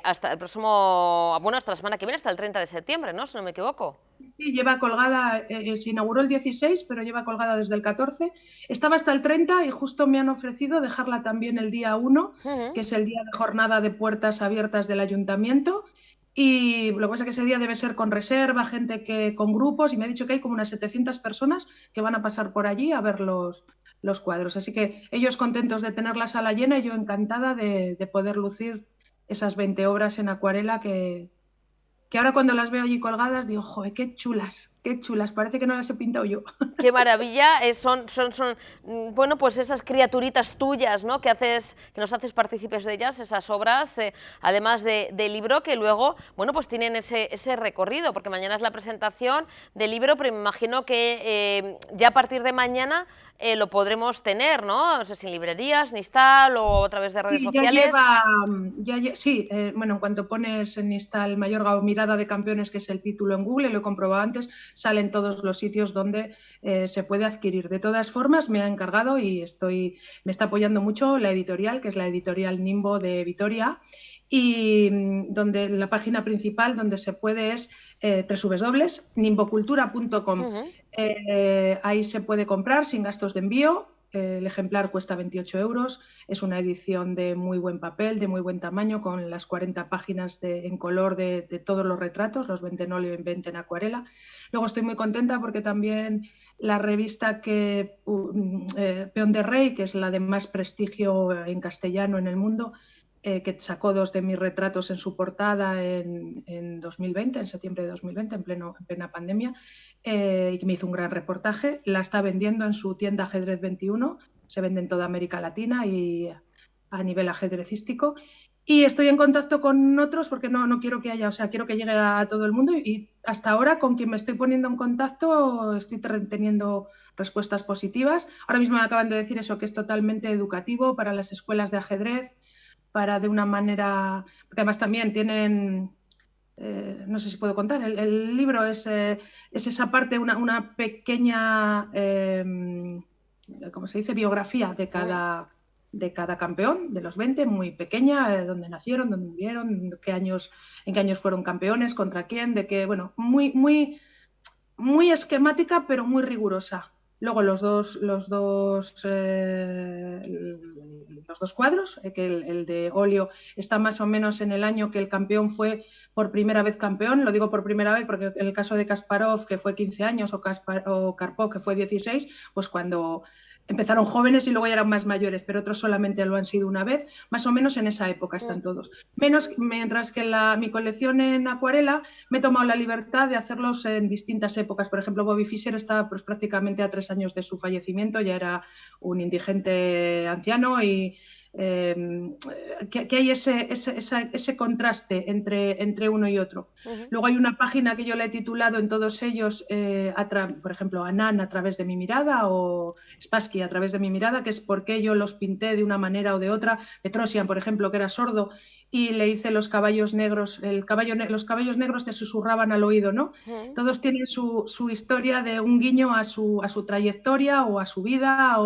hasta el próximo, bueno, hasta la semana que viene, hasta el 30 de septiembre, ¿no? Si no me equivoco. Sí, lleva colgada, se inauguró el 16, pero lleva colgada desde el 14. Estaba hasta el 30 y justo me han ofrecido dejarla también el día 1, que es el día de jornada de puertas abiertas del ayuntamiento. Y lo que pasa es que ese día debe ser con reserva, gente con grupos, y me ha dicho que hay como unas 700 personas que van a pasar por allí a ver los cuadros. Así que ellos contentos de tener la sala llena y yo encantada de poder lucir esas 20 obras en acuarela que ahora cuando las veo allí colgadas digo, joder, qué chulas, parece que no las he pintado yo. Qué maravilla, son bueno, pues esas criaturitas tuyas, ¿no? que nos haces partícipes de ellas, esas obras, además del libro, que luego, bueno, pues tienen ese recorrido, porque mañana es la presentación del libro, pero me imagino que ya a partir de mañana lo podremos tener, ¿no? No sé si en librerías, Nistal o a través de redes sociales. Bueno, en cuanto pones en Nistal Mayorga o Mirada de Campeones, que es el título en Google, lo he comprobado antes, salen todos los sitios donde se puede adquirir. De todas formas, me ha encargado y me está apoyando mucho la editorial, que es la editorial Nimbo de Vitoria, y donde la página principal donde se puede es www.nimbocultura.com. Ahí se puede comprar sin gastos de envío el ejemplar cuesta 28 euros, es una edición de muy buen papel, de muy buen tamaño, con las 40 páginas en color de todos los retratos, los 20 en óleo y 20 en acuarela. Luego estoy muy contenta porque también la revista Peón de Rey, que es la de más prestigio en castellano en el mundo, que sacó 2 de mis retratos en su portada en 2020, en septiembre de 2020, en plena pandemia, y que me hizo un gran reportaje. La está vendiendo en su tienda Ajedrez 21, se vende en toda América Latina y a nivel ajedrecístico. Y estoy en contacto con otros porque no quiero que haya, o sea, quiero que llegue a todo el mundo, y hasta ahora con quien me estoy poniendo en contacto estoy teniendo respuestas positivas. Ahora mismo me acaban de decir eso, que es totalmente educativo para las escuelas de ajedrez, para de una manera, porque además también tienen, no sé si puedo contar, el libro es esa parte, una pequeña, ¿cómo se dice?, biografía de cada campeón, de los 20, muy pequeña, dónde nacieron, dónde murieron, en qué años fueron campeones, contra quién, de qué, bueno, muy esquemática, pero muy rigurosa. Luego los dos cuadros, que el de óleo está más o menos en el año que el campeón fue por primera vez campeón. Lo digo por primera vez porque en el caso de Kasparov, que fue 15 años, o Karpov, que fue 16, pues cuando empezaron jóvenes y luego ya eran más mayores, pero otros solamente lo han sido una vez. Más o menos en esa época están todos. Mientras que mi colección en acuarela me he tomado la libertad de hacerlos en distintas épocas. Por ejemplo, Bobby Fischer está pues, prácticamente a 3 años de su fallecimiento, ya era un indigente anciano, y que hay ese contraste entre uno y otro. Luego hay una página que yo le he titulado en todos ellos, por ejemplo, Anand a través de mi mirada, o Spassky a través de mi mirada, que es por qué yo los pinté de una manera o de otra. Petrosian, por ejemplo, que era sordo, y le hice los caballos negros, los caballos negros que susurraban al oído, ¿no? Todos tienen su historia de un guiño a su trayectoria o a su vida.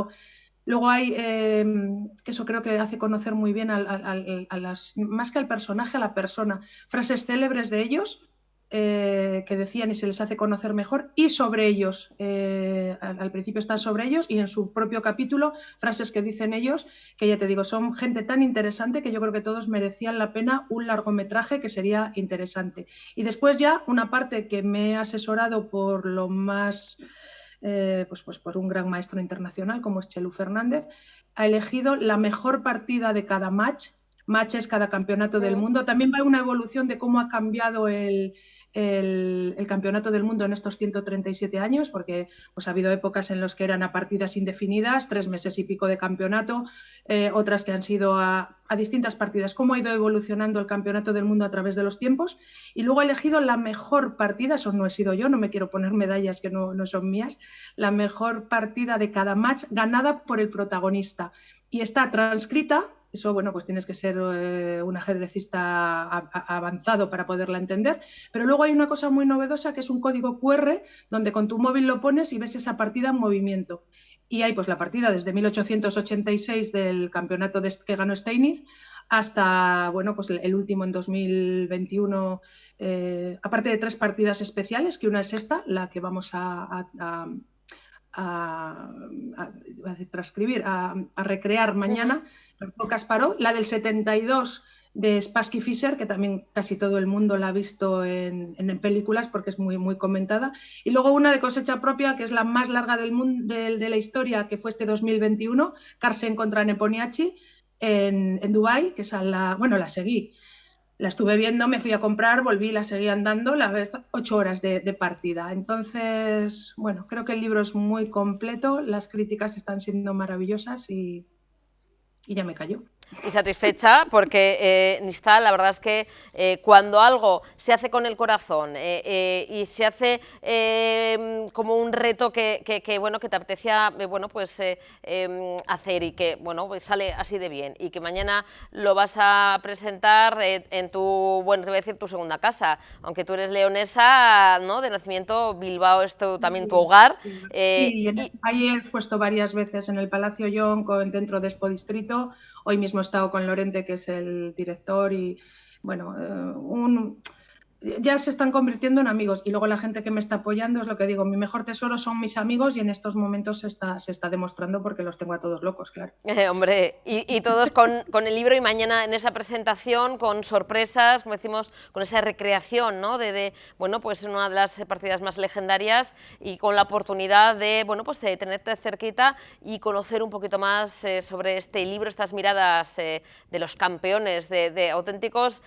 Luego hay, que eso creo que hace conocer muy bien más que al personaje, a la persona, frases célebres de ellos que decían y se les hace conocer mejor, y sobre ellos, al principio están sobre ellos, y en su propio capítulo frases que dicen ellos, que ya te digo, son gente tan interesante que yo creo que todos merecían la pena un largometraje que sería interesante. Y después ya una parte que me he asesorado por lo más... pues por un gran maestro internacional como es Chelu Fernández, ha elegido la mejor partida de cada match. Match es cada campeonato del mundo. También va una evolución de cómo ha cambiado el campeonato del mundo en estos 137 años, porque pues, ha habido épocas en las que eran a partidas indefinidas, 3 meses y pico de campeonato, otras que han sido a distintas partidas. Cómo ha ido evolucionando el campeonato del mundo a través de los tiempos, y luego ha elegido la mejor partida, eso no he sido yo, no me quiero poner medallas que no son mías, la mejor partida de cada match ganada por el protagonista, y está transcrita. Eso, bueno, pues tienes que ser un ajedrecista avanzado para poderla entender. Pero luego hay una cosa muy novedosa, que es un código QR, donde con tu móvil lo pones y ves esa partida en movimiento. Y hay pues la partida desde 1886 del campeonato que ganó Steinitz hasta, bueno, pues el último en 2021, aparte de 3 partidas especiales, que una es esta, la que vamos a transcribir, a recrear mañana, Kasparov, la del 72 de Spassky Fischer, que también casi todo el mundo la ha visto en películas porque es muy, muy comentada, y luego una de cosecha propia, que es la más larga del mundo, de la historia, que fue este 2021, Carlsen contra Nepomniachtchi en Dubái, que es la seguí. La estuve viendo, me fui a comprar, volví, la seguí andando, 8 horas de partida. Entonces, bueno, creo que el libro es muy completo, las críticas están siendo maravillosas y ya me callo. Y satisfecha porque, Nistal, la verdad es que cuando algo se hace con el corazón y se hace como un reto que bueno, que te apetecía hacer, y que bueno, pues sale así de bien, y que mañana lo vas a presentar en tu, bueno, te voy a decir tu segunda casa, aunque tú eres leonesa, ¿no?, de nacimiento. Bilbao es también tu hogar. Sí, ahí he puesto varias veces en el Palacio Young, dentro de Expo Distrito. Hoy mismo he estado con Lorente, que es el director, y bueno, ya se están convirtiendo en amigos. Y luego la gente que me está apoyando, es lo que digo, mi mejor tesoro son mis amigos y en estos momentos se está demostrando porque los tengo a todos locos, claro. Hombre, y todos con el libro, y mañana en esa presentación con sorpresas, como decimos, con esa recreación, ¿no? Bueno, pues una de las partidas más legendarias y con la oportunidad de, bueno, pues de tenerte cerquita y conocer un poquito más sobre este libro, estas miradas de los campeones, de auténticos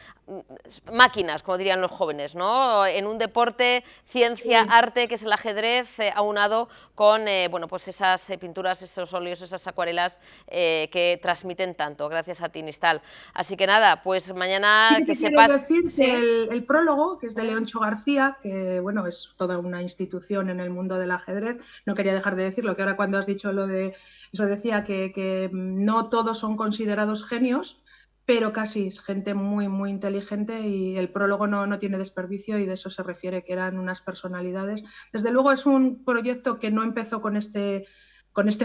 máquinas, como dirían los jóvenes, ¿no? En un deporte, ciencia, arte, que es el ajedrez, aunado con bueno, pues esas pinturas, esos óleos, esas acuarelas que transmiten tanto. Gracias a ti, Nistal. Así que nada, pues mañana que sepas... decir ¿sí? que el prólogo, que es de Leoncho García, que bueno, es toda una institución en el mundo del ajedrez, no quería dejar de decirlo, que ahora cuando has dicho lo de eso decía que no todos son considerados genios, pero casi es gente muy, muy inteligente y el prólogo no tiene desperdicio y de eso se refiere, que eran unas personalidades. Desde luego es un proyecto que no empezó con este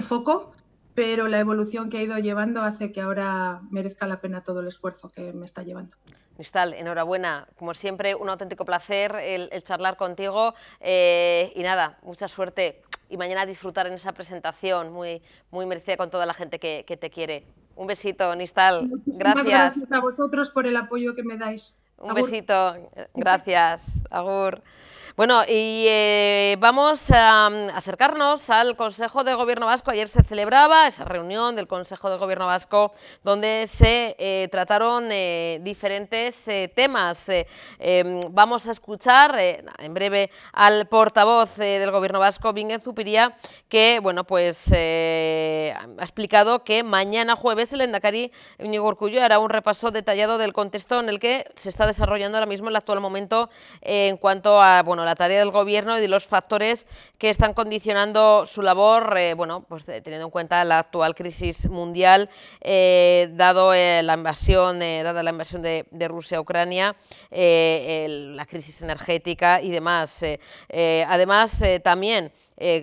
foco, pero la evolución que ha ido llevando hace que ahora merezca la pena todo el esfuerzo que me está llevando. Nistal, enhorabuena. Como siempre, un auténtico placer el charlar contigo y nada, mucha suerte y mañana disfrutar en esa presentación muy, muy merecida con toda la gente que te quiere. Un besito, Nistal. Muchísimas gracias a vosotros por el apoyo que me dais. Un besito. Gracias. Agur. Bueno, y vamos a acercarnos al Consejo de Gobierno Vasco. Ayer se celebraba esa reunión del Consejo de Gobierno Vasco donde se trataron diferentes temas. Vamos a escuchar en breve al portavoz del Gobierno Vasco, Bingen Zupiria, que bueno, pues ha explicado que mañana jueves el lehendakari Iñigo Urkullu hará un repaso detallado del contexto en el que se está desarrollando ahora mismo el actual momento en cuanto a bueno, la tarea del Gobierno y de los factores que están condicionando su labor, bueno, pues teniendo en cuenta la actual crisis mundial, dado la invasión, dada la invasión de Rusia a Ucrania, la crisis energética y demás. Además, también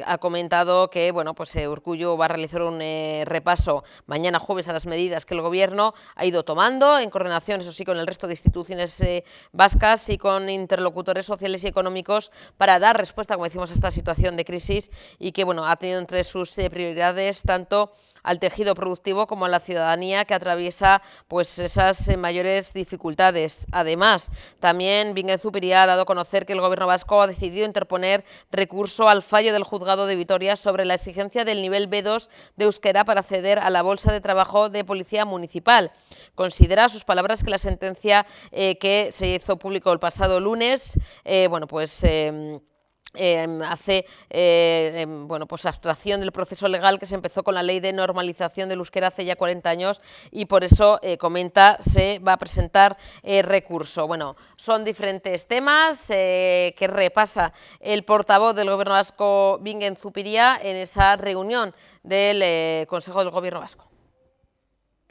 ha comentado que bueno, pues, Urkullu va a realizar un repaso mañana jueves a las medidas que el Gobierno ha ido tomando en coordinación, eso sí, con el resto de instituciones vascas y con interlocutores sociales y económicos para dar respuesta, como decimos, a esta situación de crisis y que bueno, ha tenido entre sus prioridades tanto al tejido productivo como a la ciudadanía que atraviesa pues esas mayores dificultades. Además, también Bingen Zupiria ha dado a conocer que el Gobierno vasco ha decidido interponer recurso al fallo del Juzgado de Vitoria sobre la exigencia del nivel B2 de euskera para acceder a la bolsa de trabajo de policía municipal. Considera, a sus palabras, que la sentencia que se hizo público el pasado lunes, bueno, pues hace bueno, pues abstracción del proceso legal que se empezó con la ley de normalización del euskera hace ya 40 años y por eso, comenta, se va a presentar recurso. Bueno, son diferentes temas que repasa el portavoz del Gobierno vasco, Bingen Zupiria, en esa reunión del Consejo del Gobierno Vasco.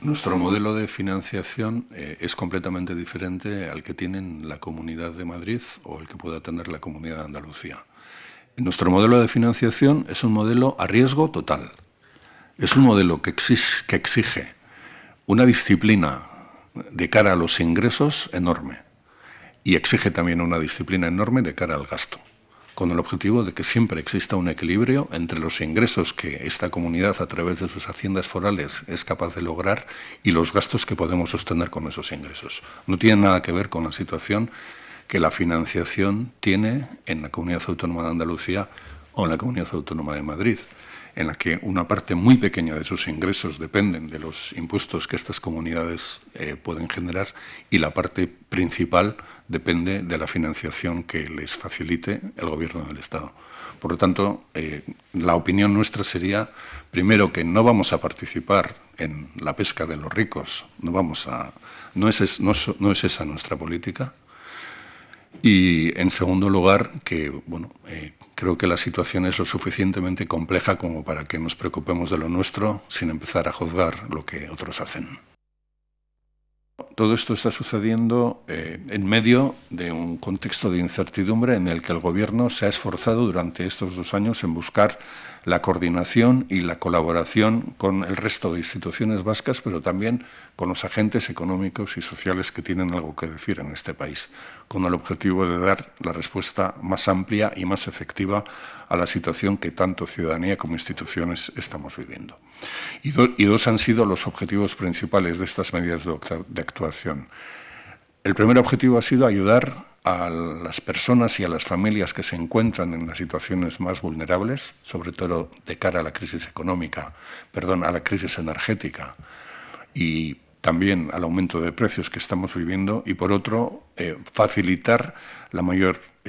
Nuestro modelo de financiación es completamente diferente al que tienen la Comunidad de Madrid o el que pueda tener la Comunidad de Andalucía. Nuestro modelo de financiación es un modelo a riesgo total. Es un modelo que exige una disciplina de cara a los ingresos enorme y exige también una disciplina enorme de cara al gasto, con el objetivo de que siempre exista un equilibrio entre los ingresos que esta comunidad a través de sus haciendas forales es capaz de lograr y los gastos que podemos sostener con esos ingresos. No tiene nada que ver con la situación que la financiación tiene en la Comunidad Autónoma de Andalucía o en la Comunidad Autónoma de Madrid, en la que una parte muy pequeña de sus ingresos dependen de los impuestos que estas comunidades pueden generar y la parte principal depende de la financiación que les facilite el Gobierno del Estado. Por lo tanto, la opinión nuestra sería, primero, que no vamos a participar en la pesca de los ricos, no es esa nuestra política. Y, en segundo lugar, que bueno, creo que la situación es lo suficientemente compleja como para que nos preocupemos de lo nuestro sin empezar a juzgar lo que otros hacen. Todo esto está sucediendo en medio de un contexto de incertidumbre en el que el Gobierno se ha esforzado durante estos 2 años en buscar la coordinación y la colaboración con el resto de instituciones vascas, pero también con los agentes económicos y sociales que tienen algo que decir en este país, con el objetivo de dar la respuesta más amplia y más efectiva a la situación que tanto ciudadanía como instituciones estamos viviendo. Y dos han sido los objetivos principales de estas medidas de actuación. El primer objetivo ha sido ayudar a las personas y a las familias que se encuentran en las situaciones más vulnerables, sobre todo de cara a la crisis económica, a la crisis energética y también al aumento de precios que estamos viviendo, y por otro, facilitar el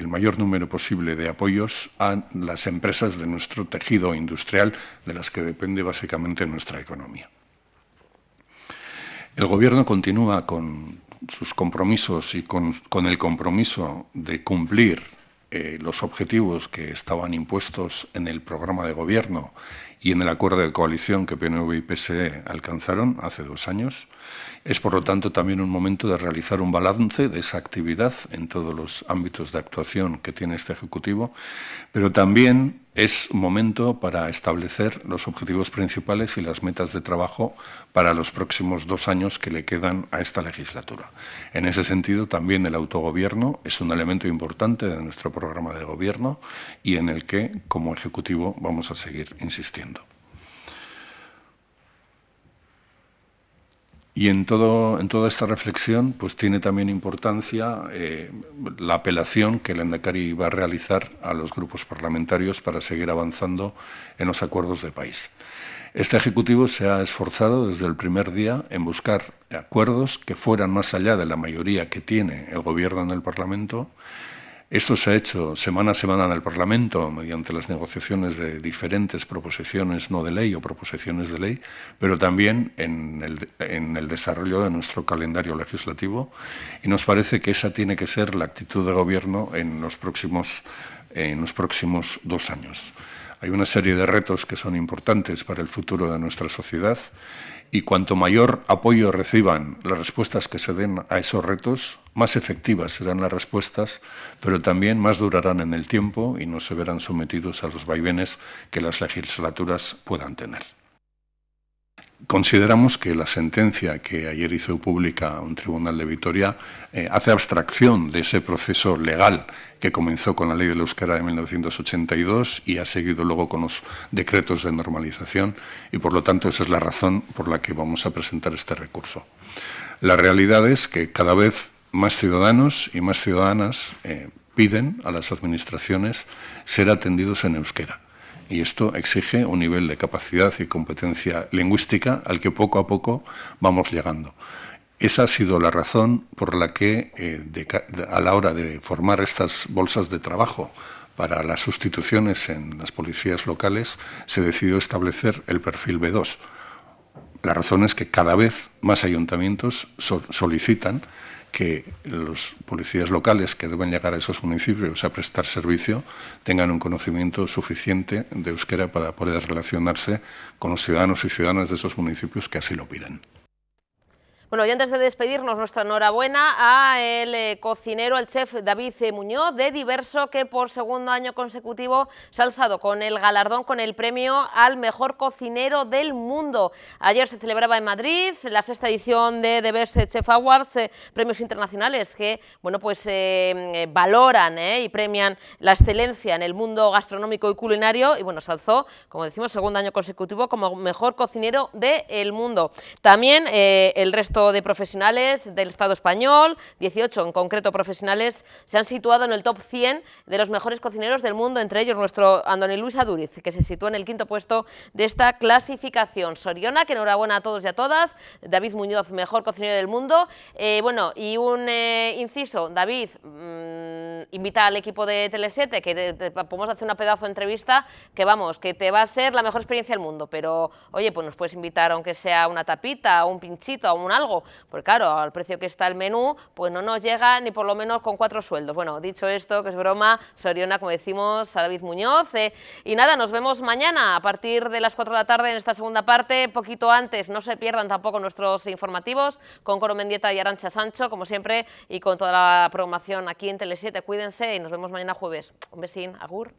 mayor número posible de apoyos a las empresas de nuestro tejido industrial, de las que depende básicamente nuestra economía. El Gobierno continúa con sus compromisos y con el compromiso de cumplir los objetivos que estaban impuestos en el programa de Gobierno y en el acuerdo de coalición que PNV y PSE alcanzaron hace 2 años. Es, por lo tanto, también un momento de realizar un balance de esa actividad en todos los ámbitos de actuación que tiene este Ejecutivo, pero también es un momento para establecer los objetivos principales y las metas de trabajo para los próximos 2 años que le quedan a esta legislatura. En ese sentido, también el autogobierno es un elemento importante de nuestro programa de gobierno y en el que, como Ejecutivo, vamos a seguir insistiendo. Y en toda esta reflexión pues tiene también importancia la apelación que el Lehendakari va a realizar a los grupos parlamentarios para seguir avanzando en los acuerdos de país. Este Ejecutivo se ha esforzado desde el primer día en buscar acuerdos que fueran más allá de la mayoría que tiene el Gobierno en el Parlamento. Esto se ha hecho semana a semana en el Parlamento mediante las negociaciones de diferentes proposiciones no de ley o proposiciones de ley, pero también en el desarrollo de nuestro calendario legislativo, y nos parece que esa tiene que ser la actitud de Gobierno en los próximos 2 años. Hay una serie de retos que son importantes para el futuro de nuestra sociedad, y cuanto mayor apoyo reciban las respuestas que se den a esos retos, más efectivas serán las respuestas, pero también más durarán en el tiempo y no se verán sometidos a los vaivenes que las legislaturas puedan tener. Consideramos que la sentencia que ayer hizo pública un tribunal de Vitoria hace abstracción de ese proceso legal que comenzó con la Ley del Euskera de 1982 y ha seguido luego con los decretos de normalización, y por lo tanto esa es la razón por la que vamos a presentar este recurso. La realidad es que cada vez más ciudadanos y más ciudadanas piden a las administraciones ser atendidos en euskera. Y esto exige un nivel de capacidad y competencia lingüística al que poco a poco vamos llegando. Esa ha sido la razón por la que a la hora de formar estas bolsas de trabajo para las sustituciones en las policías locales se decidió establecer el perfil B2. La razón es que cada vez más ayuntamientos solicitan que los policías locales que deben llegar a esos municipios a prestar servicio tengan un conocimiento suficiente de euskera para poder relacionarse con los ciudadanos y ciudadanas de esos municipios que así lo piden. Bueno, y antes de despedirnos, nuestra enhorabuena al cocinero, al chef David Muñoz de Diverso, que por 2º año consecutivo se ha alzado con el galardón, con el premio al mejor cocinero del mundo. Ayer se celebraba en Madrid la 6ª edición de The Best Chef Awards, premios internacionales que valoran y premian la excelencia en el mundo gastronómico y culinario, y bueno, se alzó, como decimos, 2º año consecutivo como mejor cocinero del mundo. También el resto de profesionales del Estado español, 18 en concreto profesionales, se han situado en el top 100 de los mejores cocineros del mundo, entre ellos nuestro Andoni Luis Aduriz, que se sitúa en el 5º puesto de esta clasificación. Soriona, que enhorabuena a todos y a todas. David Muñoz, mejor cocinero del mundo. Bueno, y un inciso, David, invita al equipo de Tele7, que te podemos hacer una pedazo de entrevista, que vamos, que te va a ser la mejor experiencia del mundo, pero oye, pues nos puedes invitar aunque sea una tapita, un pinchito, un algo, porque claro, al precio que está el menú, pues no nos llega ni por lo menos con 4 sueldos. Bueno, dicho esto, que es broma, Soriona, como decimos, a David Muñoz. Y nada, nos vemos mañana a partir de las 4 de la tarde en esta segunda parte, poquito antes. No se pierdan tampoco nuestros informativos con Coro Mendieta y Arantxa Sancho, como siempre, y con toda la programación aquí en Tele7. Cuídense y nos vemos mañana jueves. Un besín, agur.